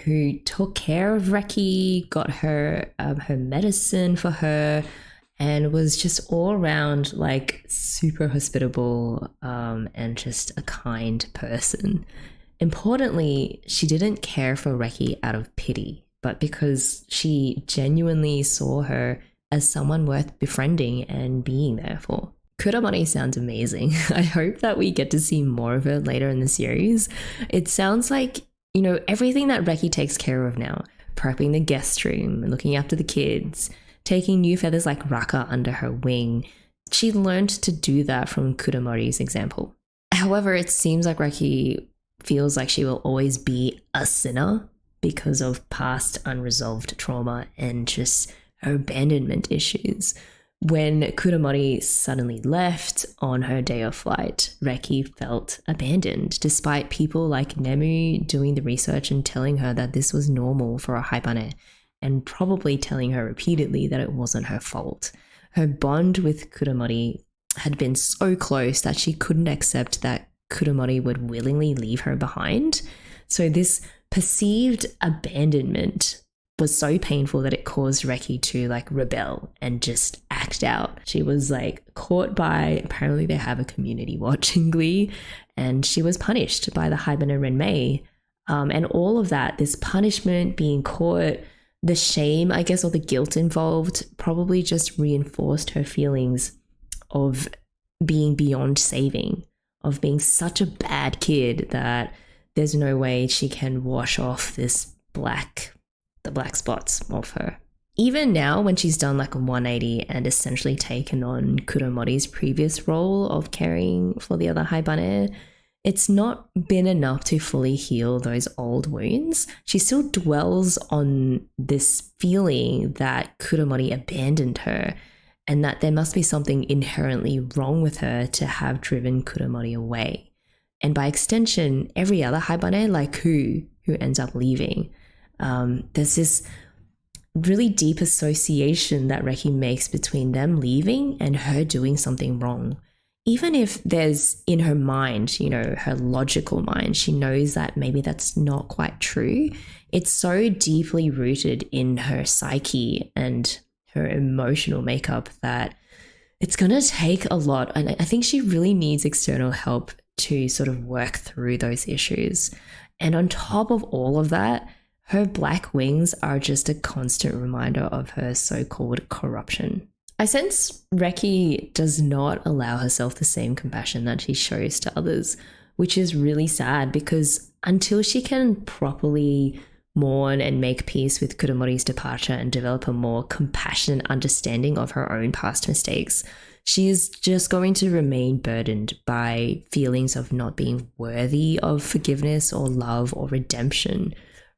who took care of Reki, got her her medicine for her, and was just all around like super hospitable and just a kind person. Importantly, she didn't care for Reki out of pity, but because she genuinely saw her as someone worth befriending and being there for. Kuramori sounds amazing. I hope that we get to see more of her later in the series. It sounds like, you know, everything that Reki takes care of now, prepping the guest room, looking after the kids, taking new feathers like Rakka under her wing. She learned to do that from Kuramori's example. However, it seems like Reki feels like she will always be a sinner because of past unresolved trauma and just her abandonment issues. When Kuramori suddenly left on her day of flight, Reki felt abandoned, despite people like Nemu doing the research and telling her that this was normal for a Haibane, and probably telling her repeatedly that it wasn't her fault. Her bond with Kuramori had been so close that she couldn't accept that Kuramori would willingly leave her behind. So this perceived abandonment was so painful that it caused Reki to like rebel and just act out. She was like caught by, apparently they have a community watching Glee, and she was punished by the Haibane Renmei. And all of that, this punishment, being caught, the shame, I guess, or the guilt involved probably just reinforced her feelings of being beyond saving, of being such a bad kid that there's no way she can wash off the black spots of her. Even now, when she's done like a 180 and essentially taken on Kuramori's previous role of caring for the other Haibane, it's not been enough to fully heal those old wounds. She still dwells on this feeling that Kuramori abandoned her and that there must be something inherently wrong with her to have driven Kuramori away. And by extension, every other Haibane, like who ends up leaving. There's this really deep association that Reki makes between them leaving and her doing something wrong. Even if there's in her mind, you know, her logical mind, she knows that maybe that's not quite true. It's so deeply rooted in her psyche and her emotional makeup that it's going to take a lot. And I think she really needs external help to sort of work through those issues. And on top of all of that, her black wings are just a constant reminder of her so-called corruption. I sense Reki does not allow herself the same compassion that she shows to others, which is really sad because until she can properly mourn and make peace with Kuramori's departure and develop a more compassionate understanding of her own past mistakes, she is just going to remain burdened by feelings of not being worthy of forgiveness or love or redemption.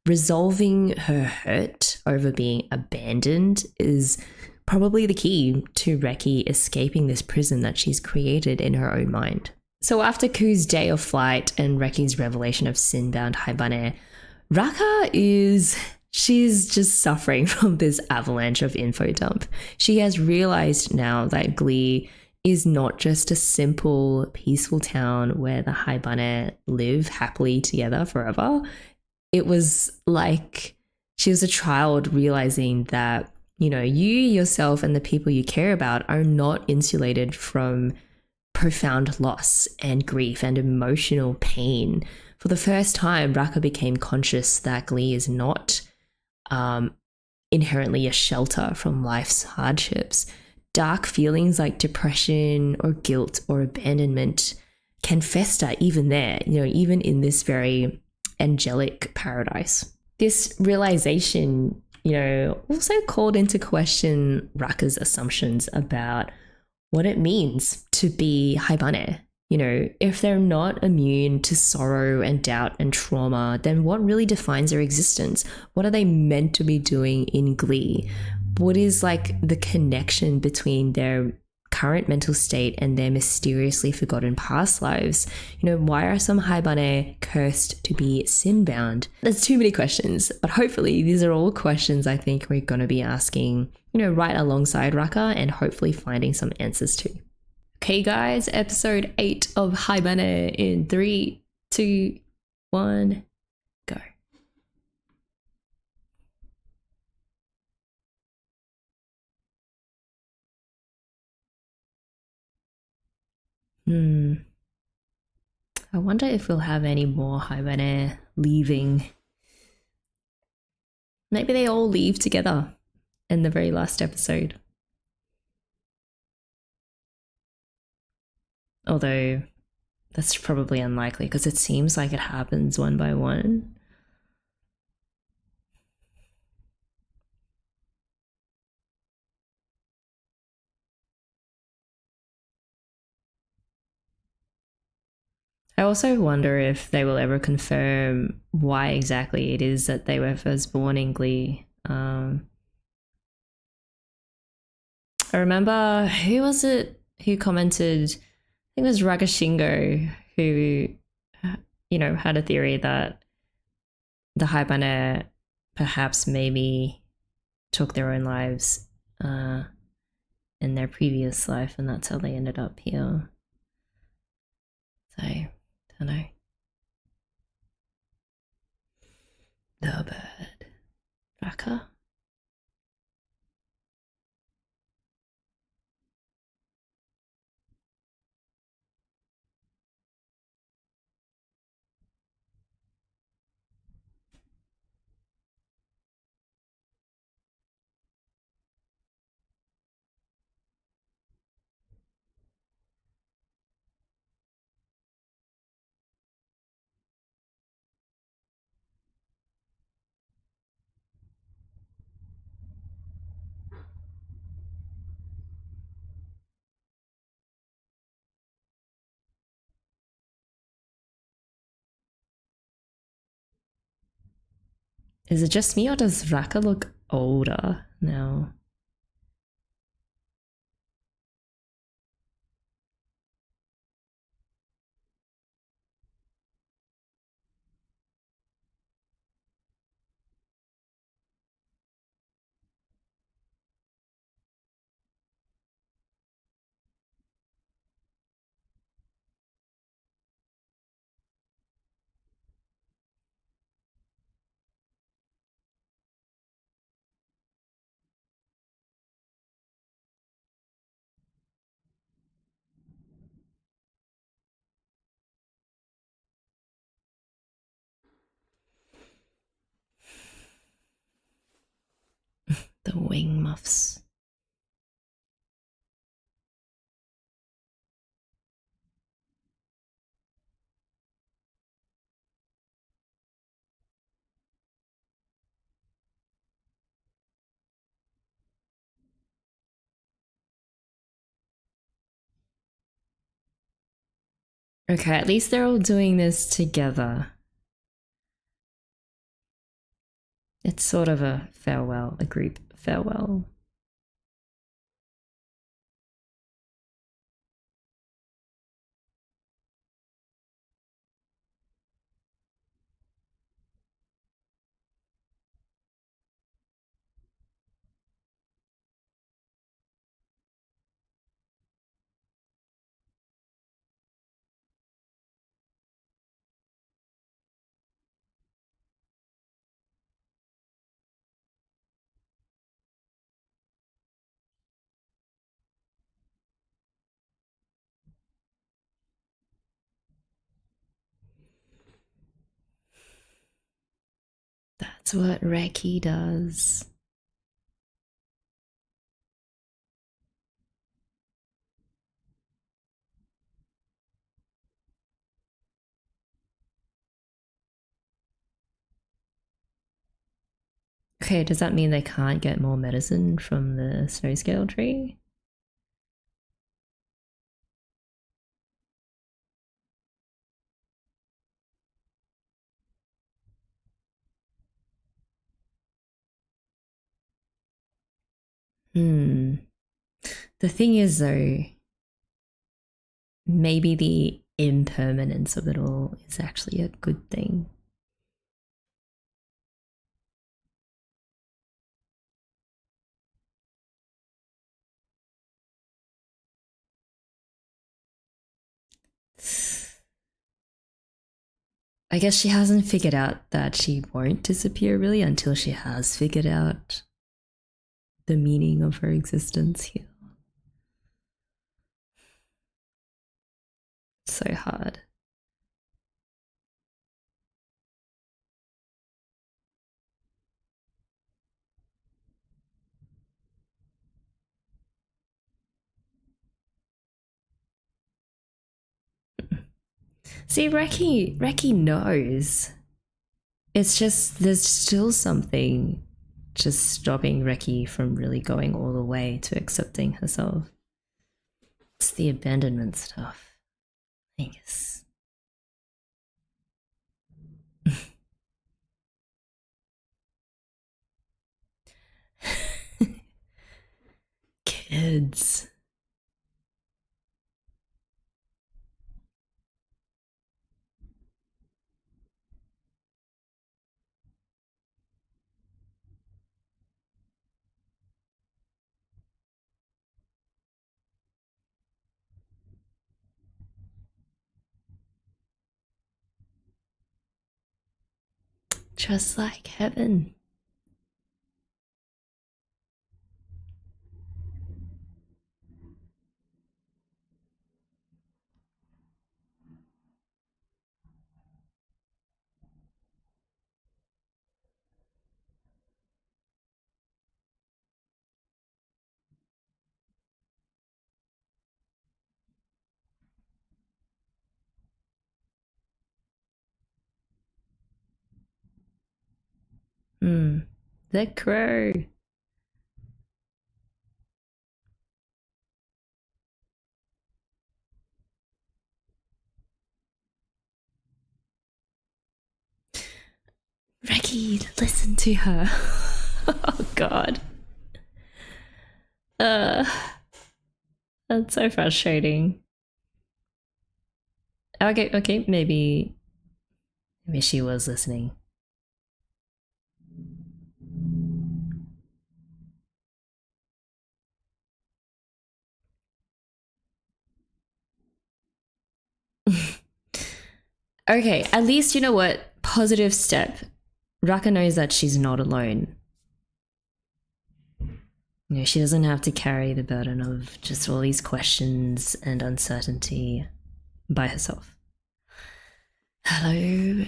Resolving her hurt over being abandoned is probably the key to Reki escaping this prison that she's created in her own mind. So after Ku's day of flight and Reki's revelation of sin-bound Haibane, Rakka she's just suffering from this avalanche of info dump. She has realized now that Glee is not just a simple, peaceful town where the Haibane live happily together forever. It was like she was a child realizing that, you yourself and the people you care about are not insulated from profound loss and grief and emotional pain. For the first time, Rakka became conscious that glee is not inherently a shelter from life's hardships. Dark feelings like depression or guilt or abandonment can fester even there, even in this very angelic paradise. This realization, also called into question Rakka's assumptions about what it means to be Haibane. If they're not immune to sorrow and doubt and trauma, then what really defines their existence? What are they meant to be doing in glee? What is like the connection between their current mental state and their mysteriously forgotten past lives? Why are some Haibane cursed to be sin-bound? There's too many questions, but hopefully these are all questions I think we're going to be asking, right alongside Rakka, and hopefully finding some answers to. Okay, guys, episode 8 of Haibane in 3, 2, 1, go. I wonder if we'll have any more Haibane leaving. Maybe they all leave together in the very last episode. Although that's probably unlikely because it seems like it happens one by one. I also wonder if they will ever confirm why exactly it is that they were first born in Glee. I remember, who was it who commented? I think it was Ragashingo who, had a theory that the Haibane perhaps maybe took their own lives in their previous life, and that's how they ended up here. So, don't know. The bird. Rakka? Is it just me, or does Rakka look older now? The wing muffs. Okay, at least they're all doing this together. It's sort of a farewell, a group farewell. That's what Reki does. Okay, does that mean they can't get more medicine from the snow scale tree? Hmm. The thing is, though, maybe the impermanence of it all is actually a good thing. I guess she hasn't figured out that she won't disappear really until she has figured out the meaning of her existence here. So hard. See, Reki knows. It's just there's still something just stopping Reki from really going all the way to accepting herself. It's the abandonment stuff, I guess. Kids. Just like heaven. Hmm. The crow. Reki, listen to her. Oh god. Uh that's so frustrating. Okay, maybe she was listening. Okay, at least you know what? Positive step. Rakka knows that she's not alone. You know, she doesn't have to carry the burden of just all these questions and uncertainty by herself. Hello,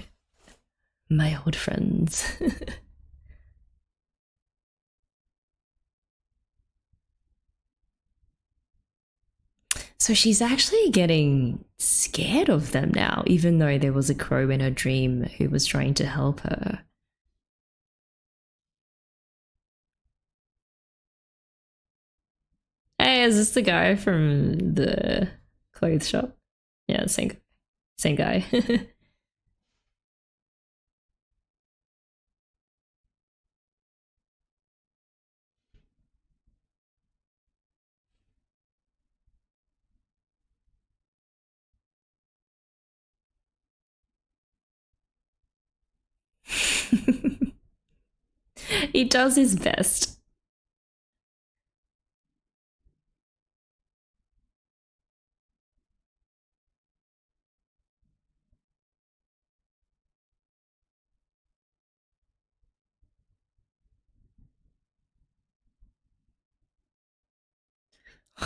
my old friends. So she's actually getting scared of them now, even though there was a crow in her dream who was trying to help her. Hey, is this the guy from the clothes shop? Yeah, same guy. He does his best.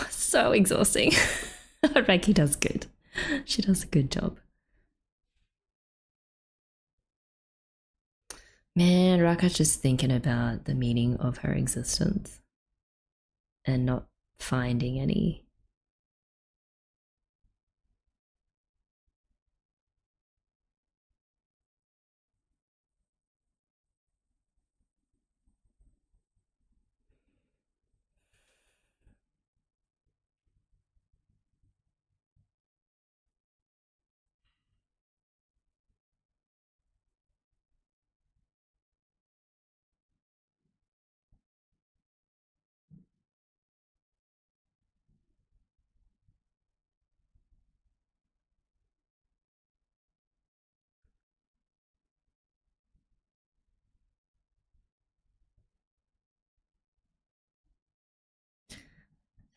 So exhausting. Reki does good. She does a good job. Man, Rakka's just thinking about the meaning of her existence and not finding any.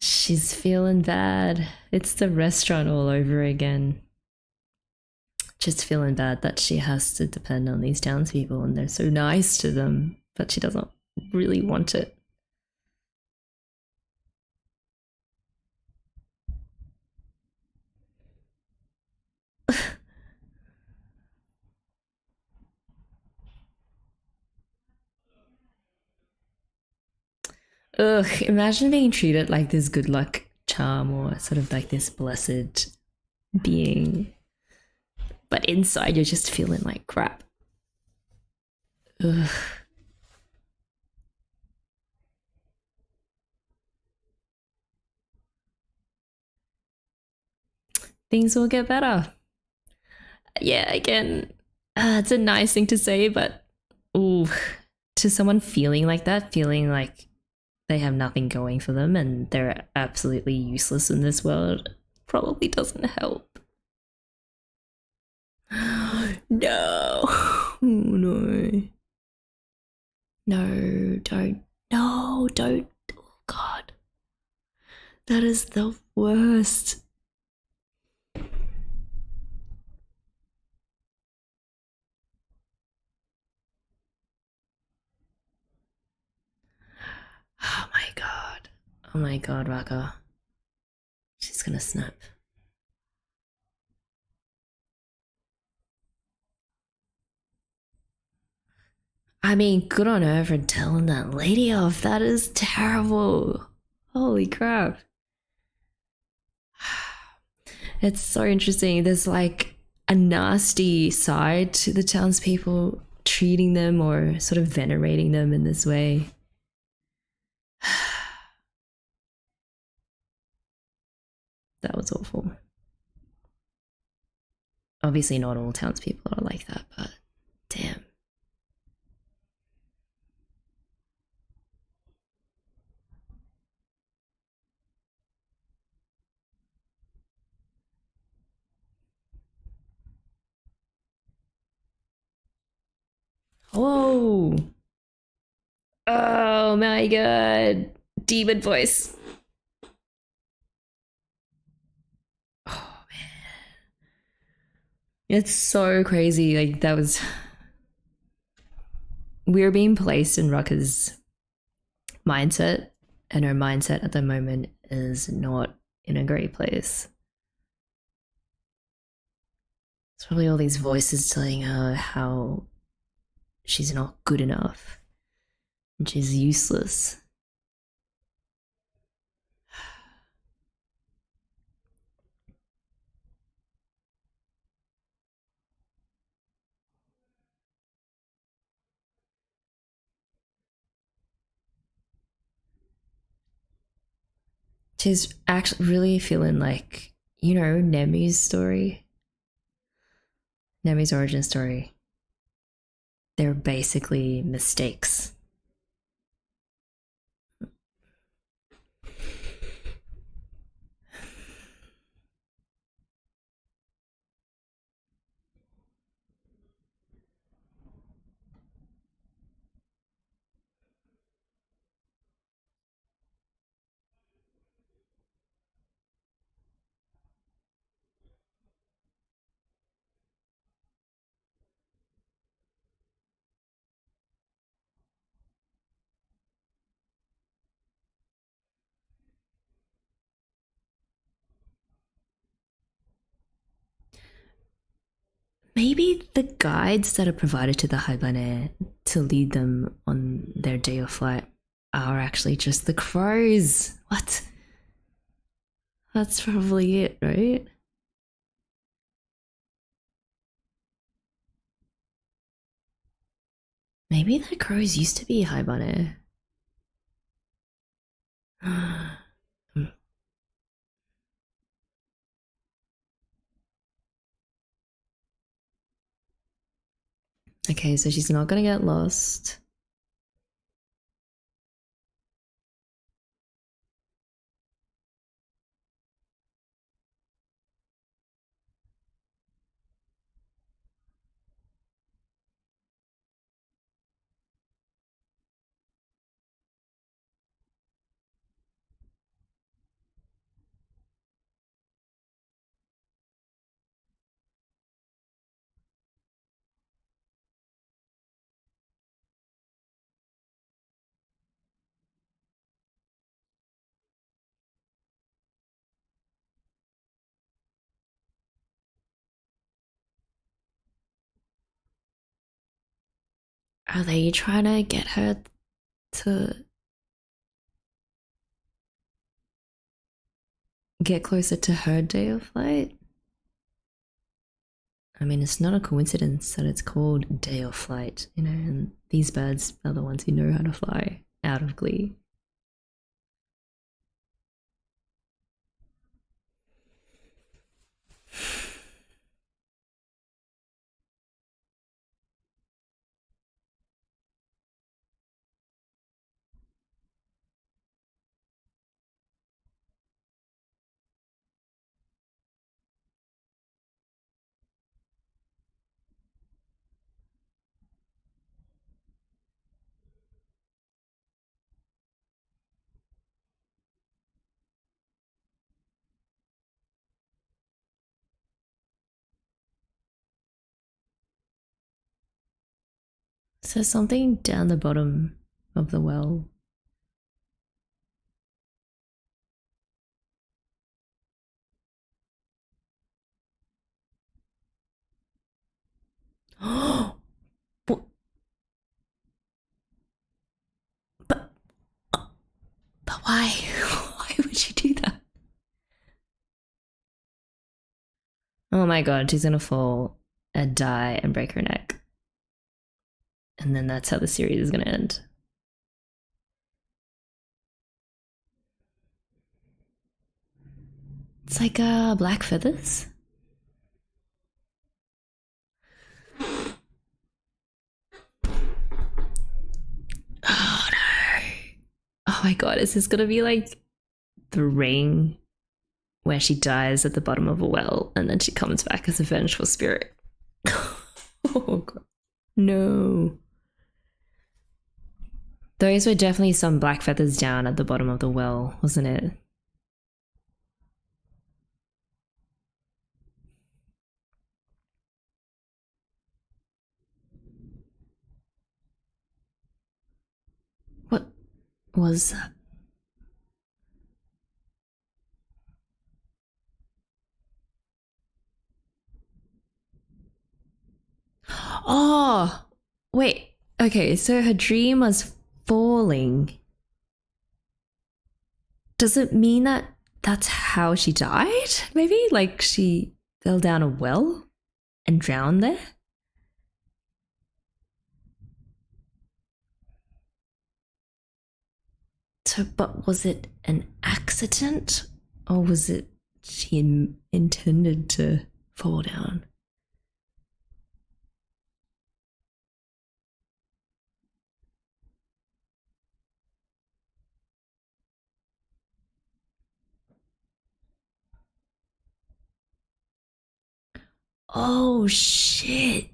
She's feeling bad. It's the restaurant all over again. Just feeling bad that she has to depend on these townspeople and they're so nice to them, but she doesn't really want it. Ugh, imagine being treated like this good luck charm or sort of like this blessed being, but inside you're just feeling like crap. Ugh. Things will get better. Yeah, again, it's a nice thing to say, but ooh, to someone feeling like that, feeling like they have nothing going for them and they're absolutely useless in this world, probably doesn't help. No. Oh, no. No, don't. No, don't. Oh, God. That is the worst. Oh my God. Oh my God, Rakka. She's gonna snap. I mean, good on her for telling that lady off. That is terrible. Holy crap. It's so interesting. There's like a nasty side to the townspeople treating them or sort of venerating them in this way. That was awful. Obviously, not all townspeople are like that, but damn. Whoa. Oh my god. Demon voice. Oh man. It's so crazy. Like, that was. We're being placed in Rucka's mindset, and her mindset at the moment is not in a great place. It's probably all these voices telling her how she's not good enough and she's useless. She's actually really feeling like, Nemi's story, Nemi's origin story. They're basically mistakes. Maybe the guides that are provided to the Haibane to lead them on their day of flight are actually just the crows. What? That's probably it, right? Maybe the crows used to be Haibane. Okay, so she's not gonna get lost. Are they trying to get her to get closer to her day of flight? I mean, it's not a coincidence that it's called day of flight, you know, and these birds are the ones who know how to fly out of glee. So something down the bottom of the well. Oh, but but why? Why would you do that? Oh my god, she's gonna fall and die and break her neck. And then that's how the series is gonna end. It's like black feathers. Oh no. Oh my god, is this gonna be like the ring where she dies at the bottom of a well and then she comes back as a vengeful spirit? Oh god. No. Those were definitely some black feathers down at the bottom of the well, wasn't it? What was that? Oh, wait. Okay, so her dream was falling. Does it mean that that's how she died? Maybe? Like she fell down a well and drowned there? So, but was it an accident? Or was it she intended to fall down? Oh shit.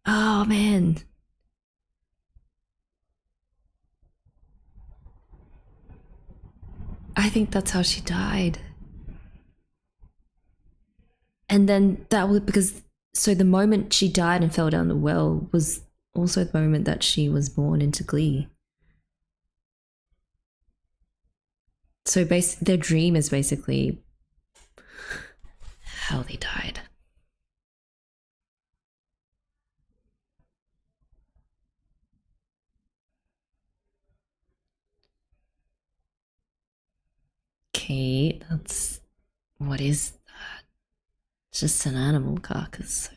Oh man. I think that's how she died. And then that was because so the moment she died and fell down the well was also the moment that she was born into Glee. So their dream is basically how they died. Okay, that's what is that? It's just an animal carcass.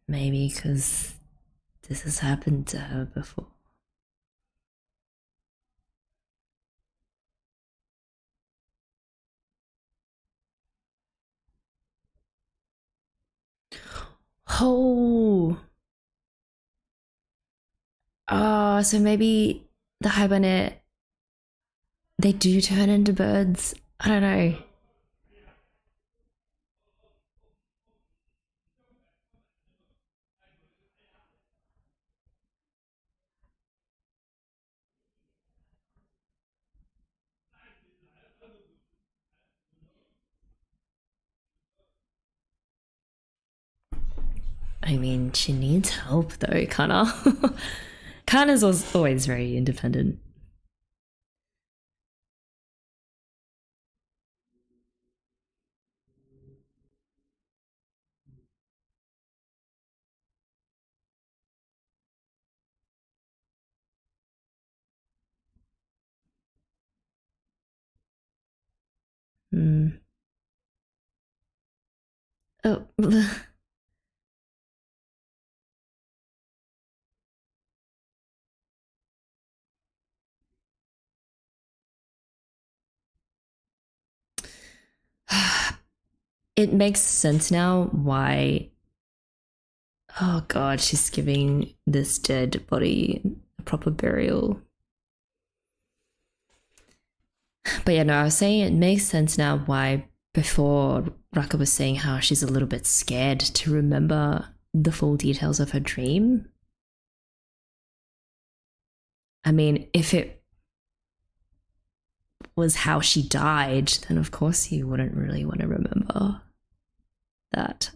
Maybe because this has happened to her before. Oh, so maybe the Haibane, they do turn into birds. I don't know. I mean, she needs help though, Kana. Kana's always very independent. Mm. Oh, it makes sense now why. Oh god, she's giving this dead body a proper burial. But yeah, no, I was saying it makes sense now why before Rakka was saying how she's a little bit scared to remember the full details of her dream. I mean, if it was how she died, then of course you wouldn't really want to remember that.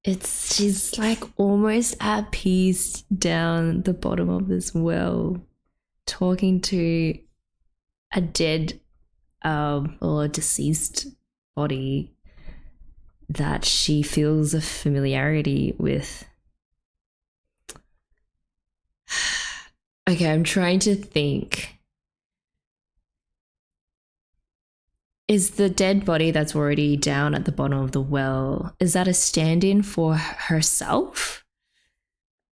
She's like almost at peace down the bottom of this well, talking to a dead or deceased body that she feels a familiarity with. Okay, I'm trying to think. Is the dead body that's already down at the bottom of the well, is that a stand-in for herself?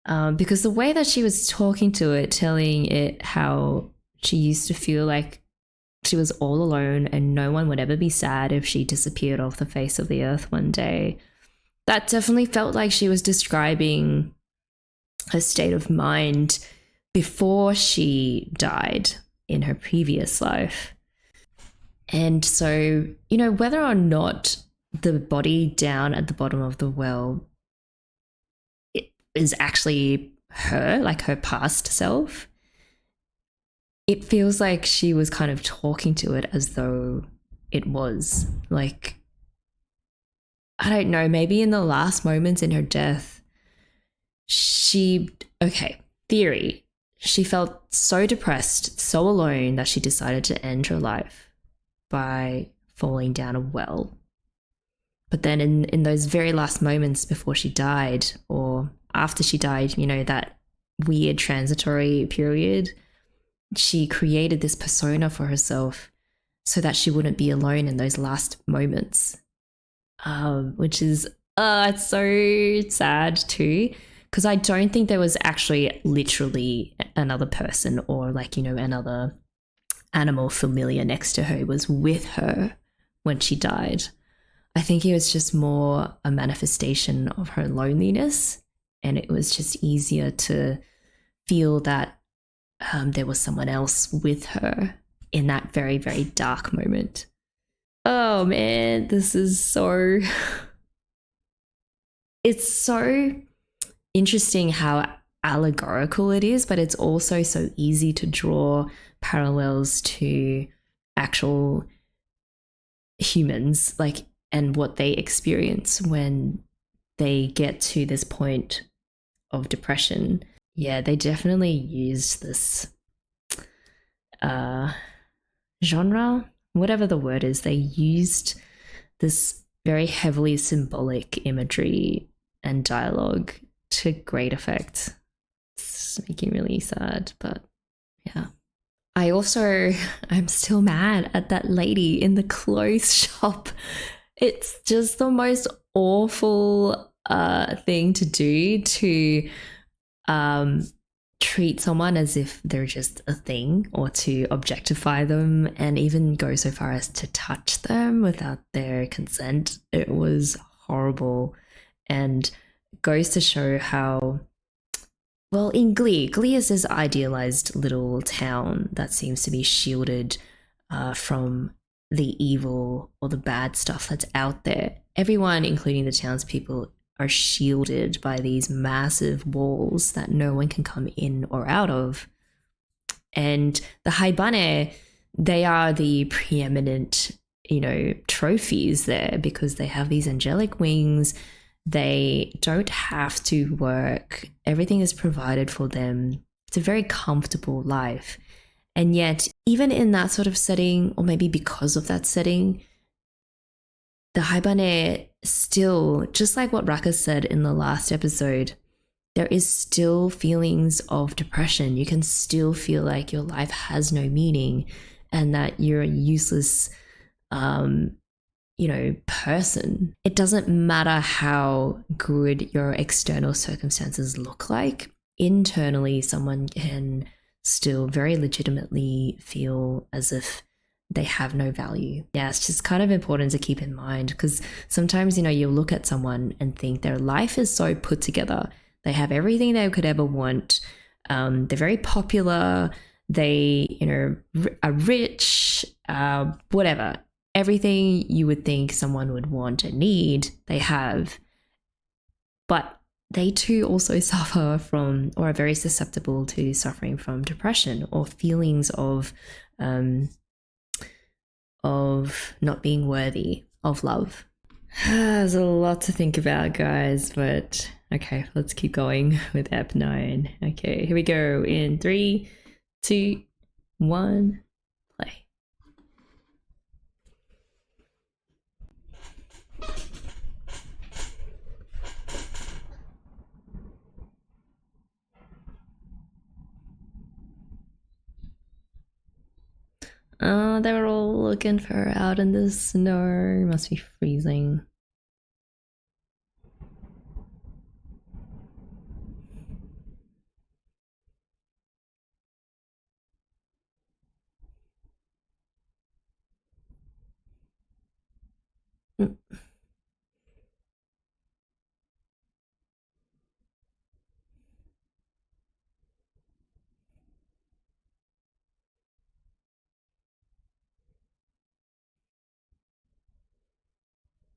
Because the way that she was talking to it, telling it how she used to feel like she was all alone and no one would ever be sad if she disappeared off the face of the earth one day, that definitely felt like she was describing her state of mind before she died in her previous life. And so, whether or not the body down at the bottom of the well is actually her, like her past self, it feels like she was kind of talking to it as though it was like, I don't know, maybe in the last moments in her death, okay, theory, she felt so depressed, so alone that she decided to end her life by falling down a well. But then in those very last moments before she died, or after she died, you know, that weird transitory period, she created this persona for herself so that she wouldn't be alone in those last moments, which is it's so sad too, because I don't think there was actually literally another person or like, you know, another animal familiar next to her was with her when she died. I think it was just more a manifestation of her loneliness, and it was just easier to feel that there was someone else with her in that very, very dark moment. Oh man, this is so... It's so interesting how allegorical it is, but it's also so easy to draw parallels to actual humans, like, and what they experience when they get to this point of depression. Yeah, they definitely use this genre, whatever the word is. They used this very heavily symbolic imagery and dialogue to great effect. It's making me really sad, but yeah. I'm still mad at that lady in the clothes shop. It's just the most awful thing to do, to treat someone as if they're just a thing, or to objectify them, and even go so far as to touch them without their consent. It was horrible, and goes to show how, well, in Glee is this idealized little town that seems to be shielded from the evil or the bad stuff that's out there. Everyone, including the townspeople, are shielded by these massive walls that no one can come in or out of. And the Haibane, they are the preeminent, you know, trophies there, because they have these angelic wings. They don't have to work. Everything is provided for them. It's a very comfortable life. And yet, even in that sort of setting, or maybe because of that setting, the Haibane still, just like what Rakka said in the last episode, there is still feelings of depression. You can still feel like your life has no meaning and that you're a useless, person. It doesn't matter how good your external circumstances look like. Internally, someone can still very legitimately feel as if they have no value. Yeah, it's just kind of important to keep in mind, because sometimes, you know, you look at someone and think their life is so put together. They have everything they could ever want. They're very popular. They, you know, are rich, whatever. Everything you would think someone would want and need, they have. But they too also suffer from, or are very susceptible to suffering from depression or feelings of not being worthy of love. There's a lot to think about, guys, but okay, let's keep going with Ep 9. Okay, here we go in 3, 2, 1, play. They were all looking for her out in the snow. Must be freezing.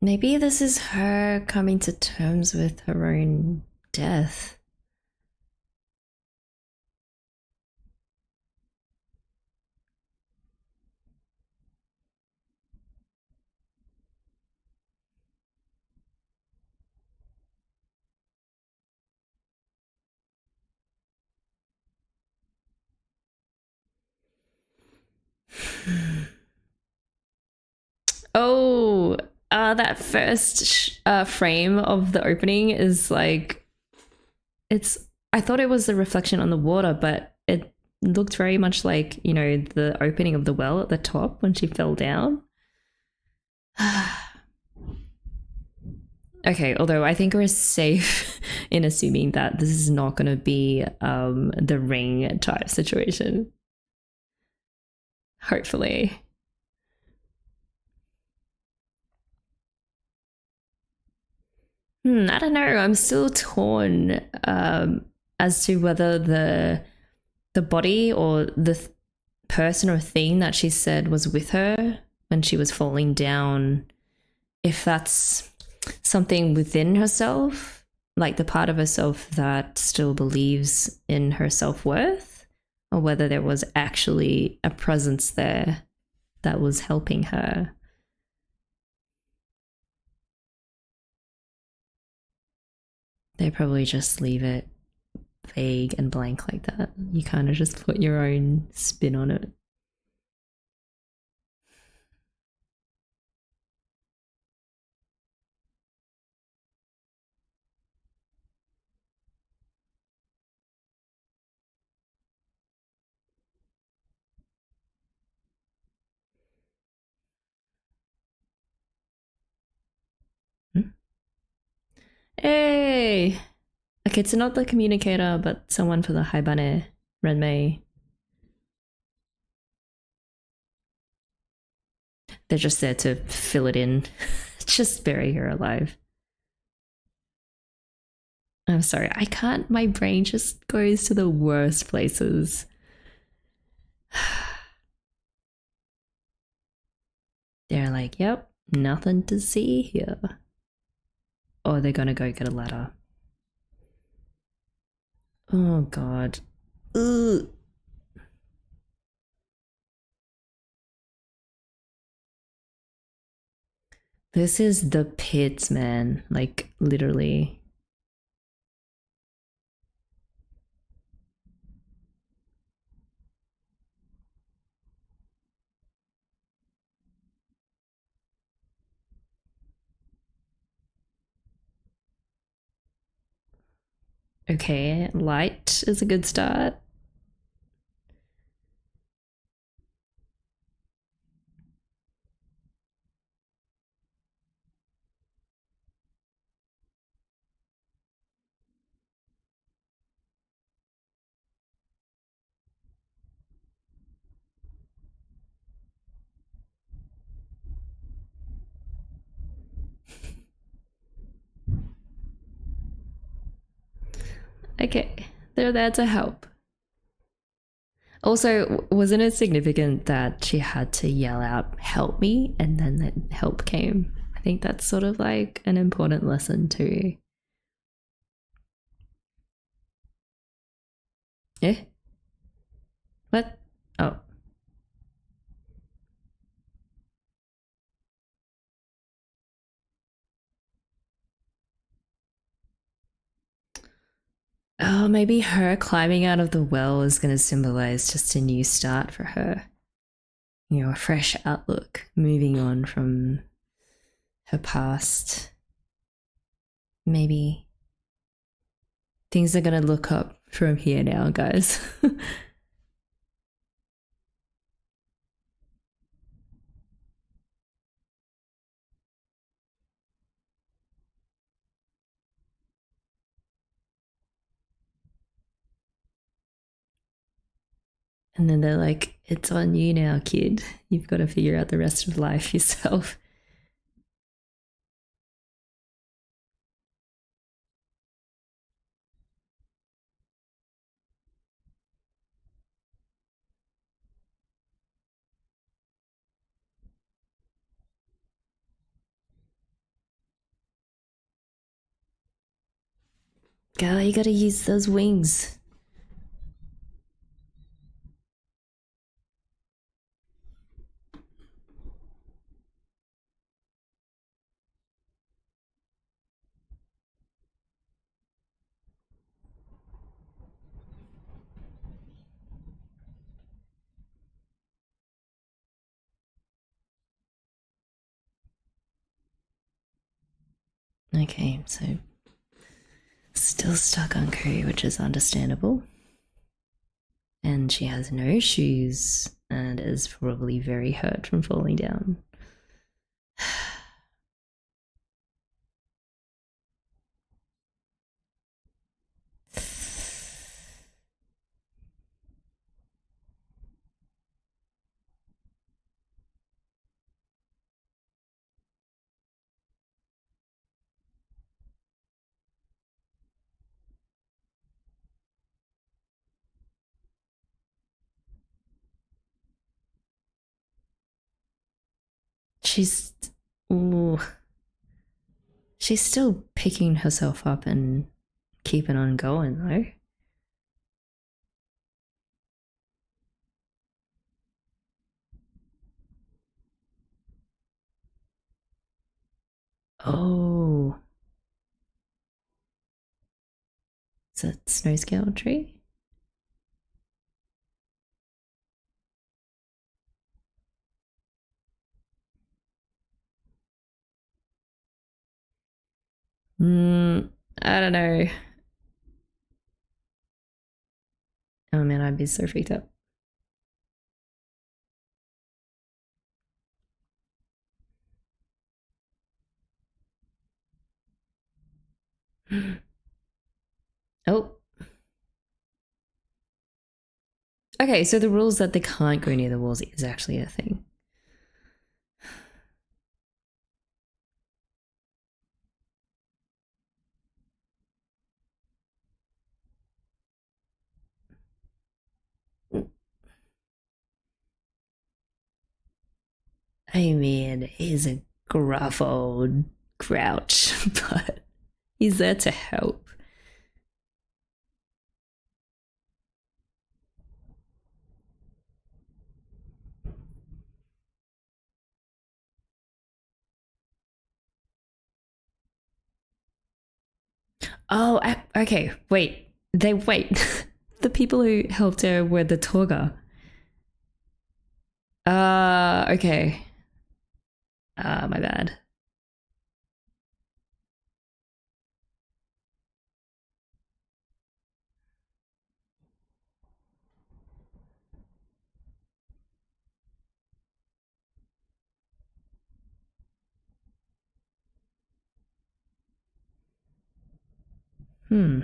Maybe this is her coming to terms with her own death. Oh, that first frame of the opening is like it's. I thought it was a reflection on the water, but it looked very much like the opening of the well at the top when she fell down. Okay, although I think we're safe in assuming that this is not going to be the ring type situation. Hopefully. I don't know. I'm still torn as to whether the body or the person or thing that she said was with her when she was falling down, if that's something within herself, like the part of herself that still believes in her self-worth, or whether there was actually a presence there that was helping her. They probably just leave it vague and blank like that. You kind of just put your own spin on it. Hmm? Hey! Okay, it's not the communicator, but someone for the Haibane Renmei. They're just there to fill it in. Just bury her alive. I'm sorry, I can't. My brain just goes to the worst places. They're like, yep, nothing to see here. Or they're gonna go get a ladder. Oh, God. Ugh. This is the pits, man. Like, literally. Okay, light is a good start. Okay, they're there to help. Also, wasn't it significant that she had to yell out, help me, and then that help came? I think that's sort of like an important lesson too. Eh? What? Oh. Oh, maybe her climbing out of the well is going to symbolize just a new start for her. A fresh outlook, moving on from her past. Maybe things are going to look up from here now, guys. And then they're like, it's on you now, kid. You've got to figure out the rest of life yourself. Girl, you gotta use those wings. Okay, so still stuck on Koo, which is understandable. And she has no shoes and is probably very hurt from falling down. She's ooh, she's still picking herself up and keeping on going though. Oh, is that snow scale tree? I don't know. Oh man, I'd be so freaked up. Oh. Okay, so the rules that they can't go near the walls is actually a thing. I mean, he's a gruff old grouch, but he's there to help. Oh, okay. Wait. They wait. The people who helped her were the Torga. Okay. My bad. Hmm.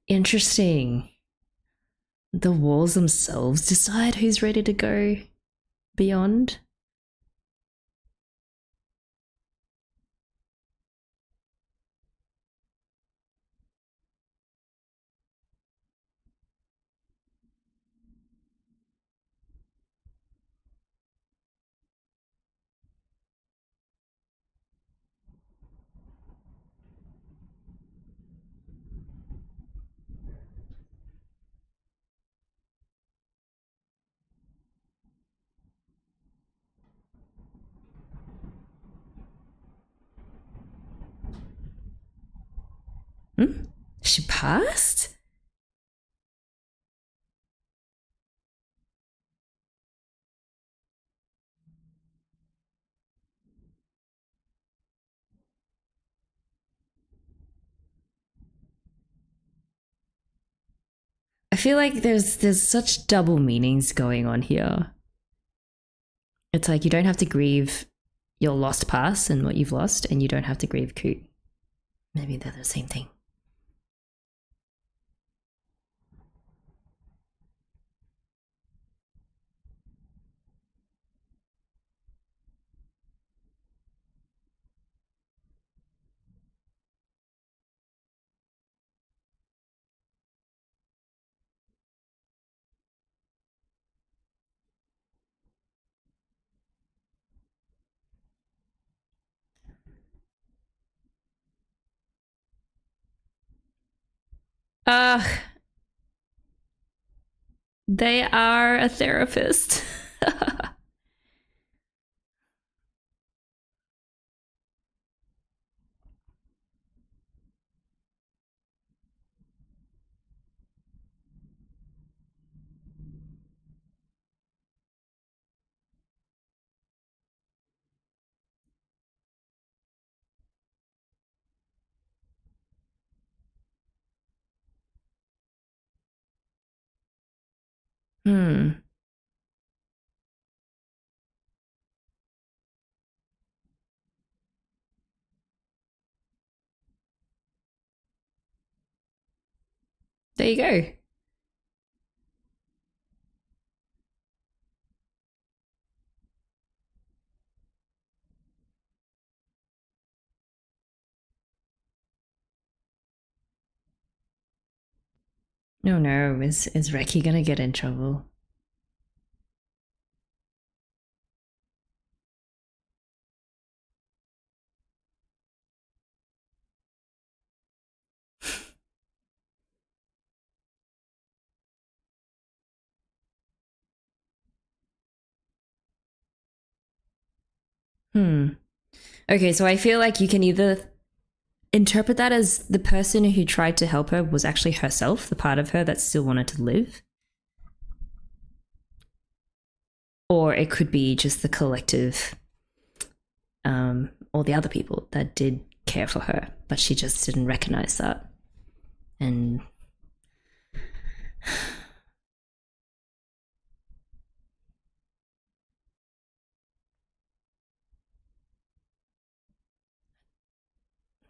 Interesting. The walls themselves decide who's ready to go beyond. Hmm? She passed? I feel like there's such double meanings going on here. It's like you don't have to grieve your lost past and what you've lost, and you don't have to grieve Coot. Maybe they're the same thing. Ugh, they are a therapist. Hmm. There you go. No, no. Is Reki gonna get in trouble? Hmm. Okay, so I feel like you can either interpret that as the person who tried to help her was actually herself, the part of her that still wanted to live, or it could be just the collective, or the other people that did care for her, but she just didn't recognize that. And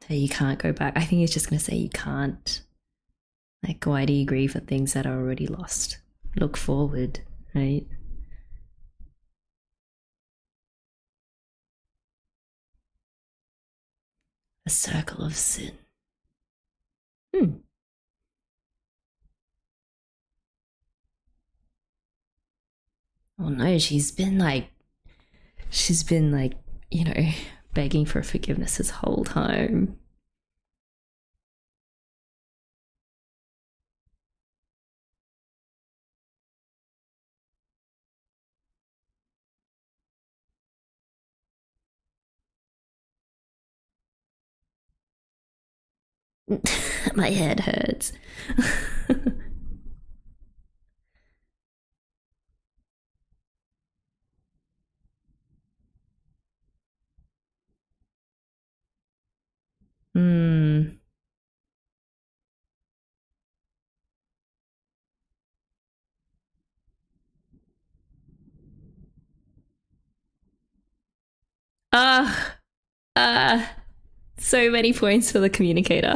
you can't go back. I think it's just going to say you can't. Like, why do you grieve for things that are already lost? Look forward, right? A circle of sin. Hmm. Oh no, she's been like, you know, begging for forgiveness this whole time. My head hurts. Hmm. Ah, so many points for the communicator.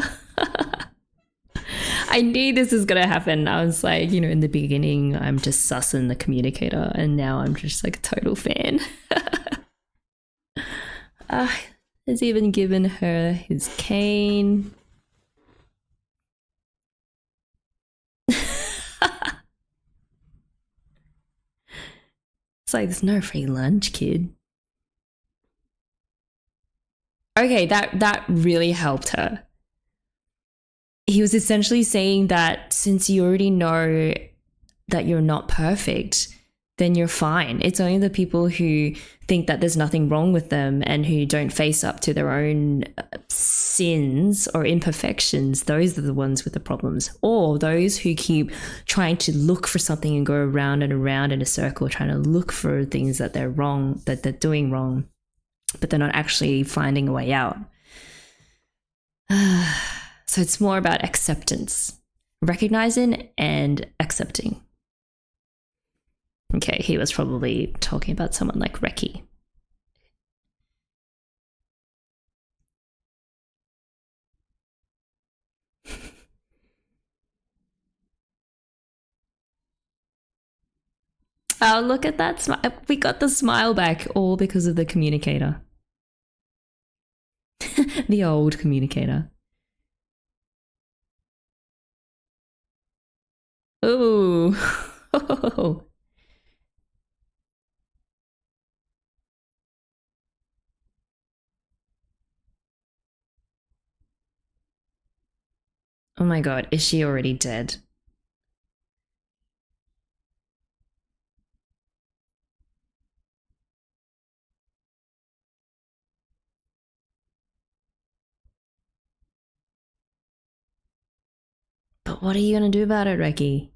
I knew this was gonna happen. I was like, in the beginning, I'm just sussing the communicator, and now I'm just like a total fan. uh, has even given her his cane. It's like there's no free lunch, kid. Okay, that really helped her. He was essentially saying that since you already know that you're not perfect, then you're fine. It's only the people who think that there's nothing wrong with them and who don't face up to their own sins or imperfections. Those are the ones with the problems. Or those who keep trying to look for something and go around and around in a circle, trying to look for things that they're wrong, that they're doing wrong, but they're not actually finding a way out. So it's more about acceptance, recognizing and accepting. Okay, he was probably talking about someone like Reki. Oh, look at that smile. We got the smile back all because of the communicator. The old communicator. Ooh. Oh my god, is she already dead? But what are you going to do about it, Reki?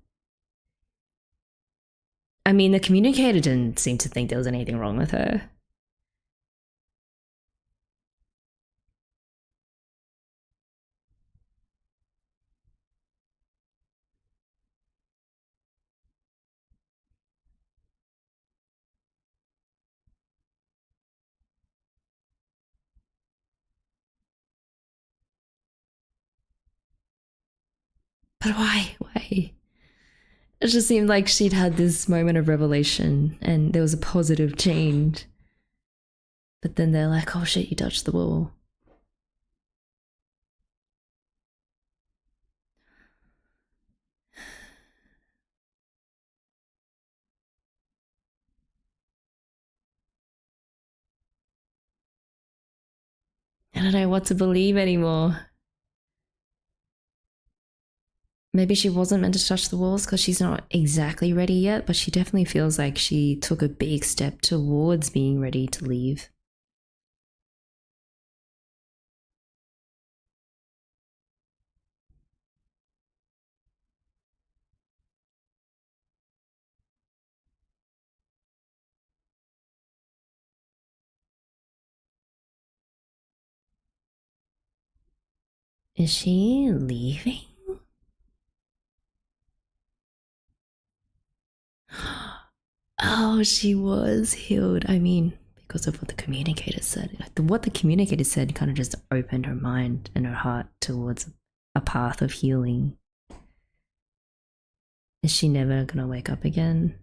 I mean, the communicator didn't seem to think there was anything wrong with her. But why? Why? It just seemed like she'd had this moment of revelation and there was a positive change. But then they're like, oh shit, you touched the wall. I don't know what to believe anymore. Maybe she wasn't meant to touch the walls because she's not exactly ready yet, but she definitely feels like she took a big step towards being ready to leave. Is she leaving? Oh, she was healed. I mean, because of what the communicator said. What the communicator said kind of just opened her mind and her heart towards a path of healing. Is she never gonna wake up again?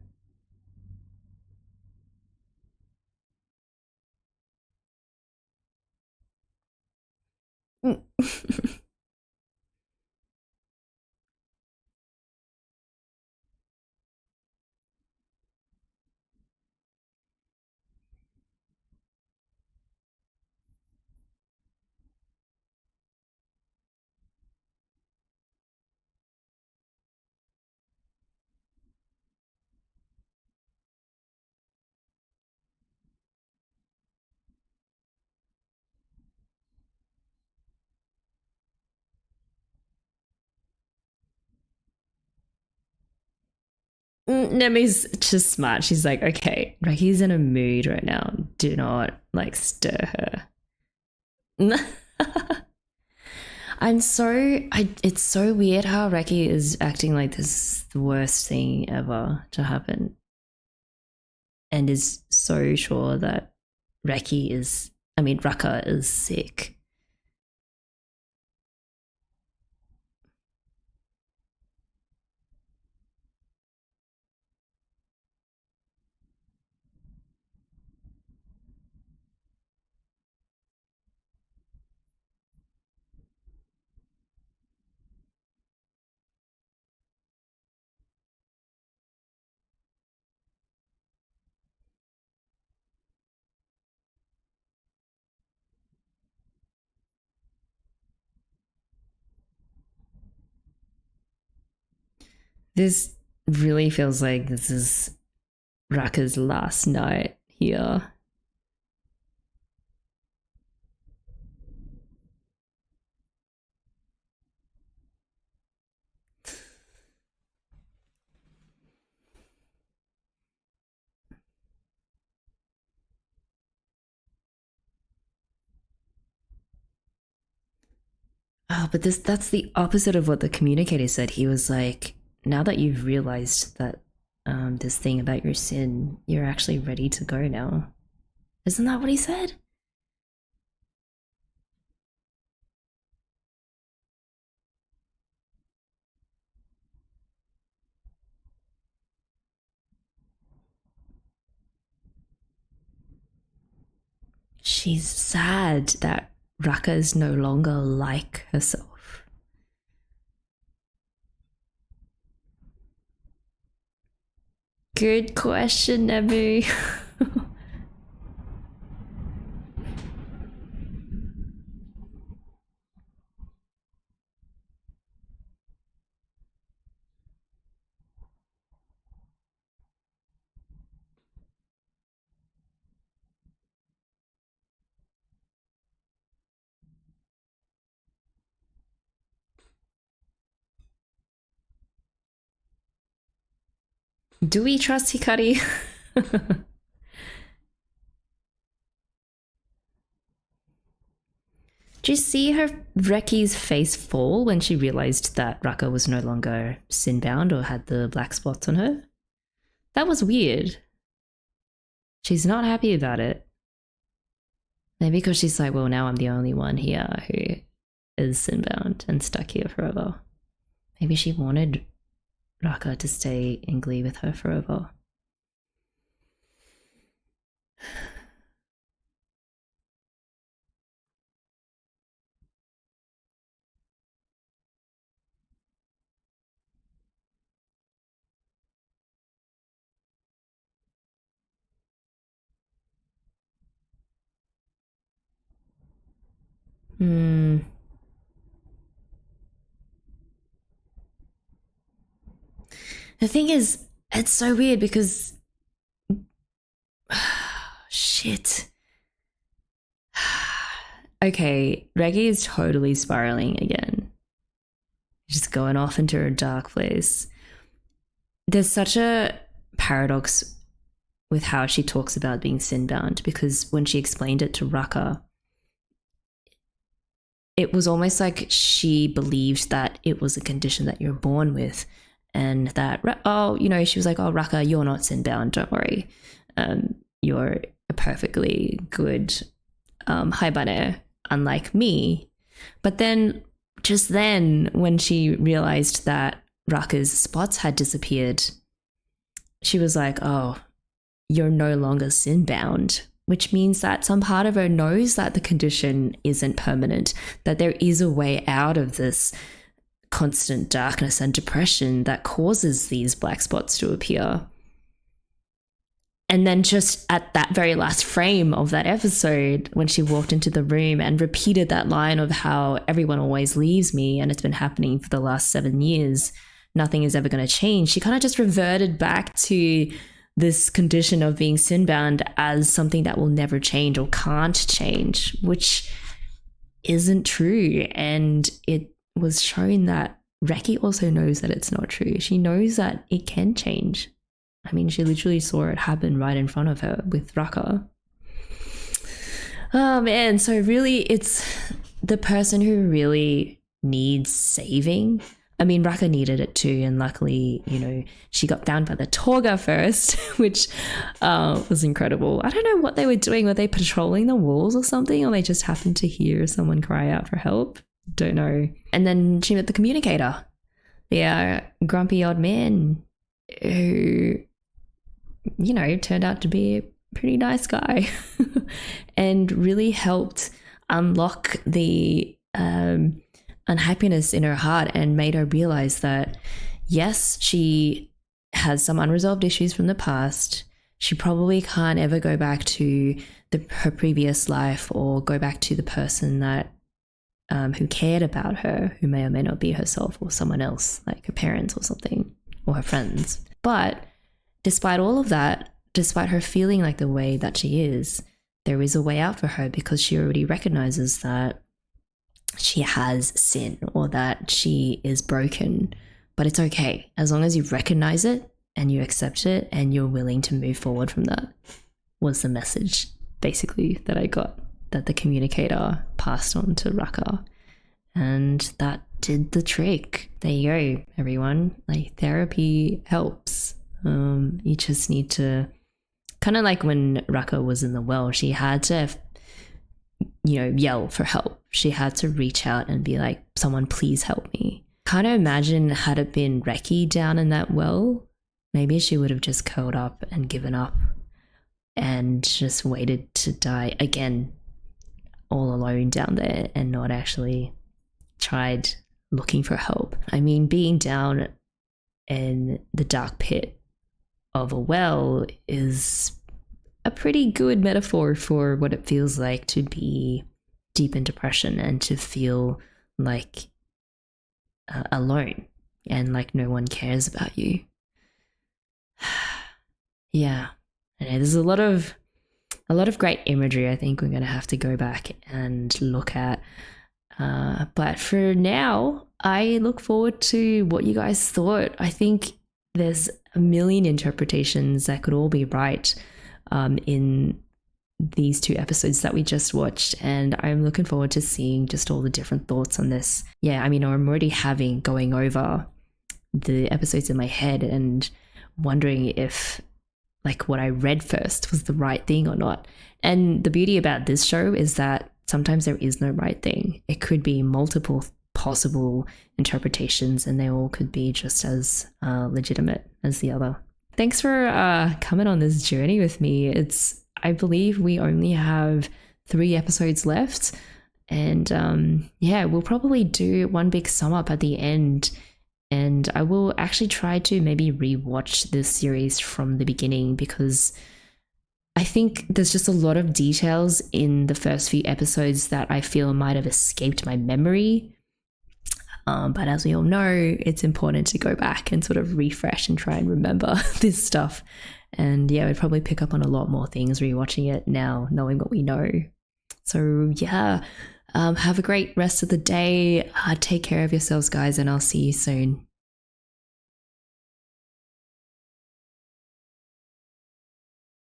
Nemi's just smart. She's like, okay, Reki's in a mood right now. Do not like stir her. It's so weird how Reki is acting like this is the worst thing ever to happen. And is so sure that Rakka is sick. This really feels like this is Rakka's last night here. Oh, but that's the opposite of what the communicator said. He was like, now that you've realized that this thing about your sin, you're actually ready to go now. Isn't that what he said? She's sad that Rakka is no longer like herself. Good question, Nebu. Do we trust Hikari? Did you see her Reki's face fall when she realized that Rakka was no longer sin-bound or had the black spots on her? That was weird. She's not happy about it. Maybe because she's like, well, now I'm the only one here who is sin-bound and stuck here forever. Maybe she wanted Rakka to stay in Glee with her forever. Hmm. The thing is, it's so weird because shit. Okay, Reki is totally spiraling again. Just going off into a dark place. There's such a paradox with how she talks about being sin-bound, because when she explained it to Rakka, it was almost like she believed that it was a condition that you're born with, and that, she was like, oh, Rakka, you're not sin-bound, don't worry. You're a perfectly good Haibane, unlike me. But then, just then, when she realized that Rakka's spots had disappeared, she was like, oh, you're no longer sin-bound, which means that some part of her knows that the condition isn't permanent, that there is a way out of this constant darkness and depression that causes these black spots to appear. And then just at that very last frame of that episode, when she walked into the room and repeated that line of how everyone always leaves me and it's been happening for the last 7 years, nothing is ever going to change, she kind of just reverted back to this condition of being sin-bound as something that will never change or can't change, which isn't true. And it was shown that Reki also knows that it's not true. She knows that it can change. I mean, she literally saw it happen right in front of her with Rakka. Oh man, so really it's the person who really needs saving. I mean, Rakka needed it too, and luckily, she got found by the Torga first, which was incredible. I don't know what they were doing. Were they patrolling the walls or something, or they just happened to hear someone cry out for help? Don't know. And then she met the communicator, the grumpy old man who, turned out to be a pretty nice guy and really helped unlock the unhappiness in her heart and made her realize that, yes, she has some unresolved issues from the past. She probably can't ever go back to her previous life or go back to the person that who cared about her, who may or may not be herself or someone else, like her parents or something, or her friends. But despite all of that, despite her feeling like the way that she is, there is a way out for her, because she already recognizes that she has sin or that she is broken. But it's okay, as long as you recognize it and you accept it and you're willing to move forward from that, was the message basically that I got, that the communicator passed on to Rakka. And that did the trick. There you go, everyone. Like, therapy helps. You just need to, kind of like when Rakka was in the well, she had to yell for help. She had to reach out and be like, someone please help me. Kind of imagine, had it been Reki down in that well, maybe she would have just curled up and given up and just waited to die again all alone down there and not actually tried looking for help. I mean, being down in the dark pit of a well is a pretty good metaphor for what it feels like to be deep in depression and to feel like alone and like no one cares about you. Yeah, and there's a lot of great imagery I think we're going to have to go back and look at. But for now, I look forward to what you guys thought. I think there's a million interpretations that could all be right in these 2 episodes that we just watched, and I'm looking forward to seeing just all the different thoughts on this. Yeah, I mean, I'm already going over the episodes in my head and wondering if like what I read first was the right thing or not. And the beauty about this show is that sometimes there is no right thing. It could be multiple possible interpretations, and they all could be just as legitimate as the other. Thanks for coming on this journey with me. I believe we only have 3 episodes left, and we'll probably do one big sum up at the end. And I will actually try to maybe rewatch this series from the beginning, because I think there's just a lot of details in the first few episodes that I feel might have escaped my memory. But as we all know, it's important to go back and sort of refresh and try and remember this stuff. And yeah, we'd probably pick up on a lot more things rewatching it now, knowing what we know. So yeah, have a great rest of the day. Take care of yourselves, guys, and I'll see you soon.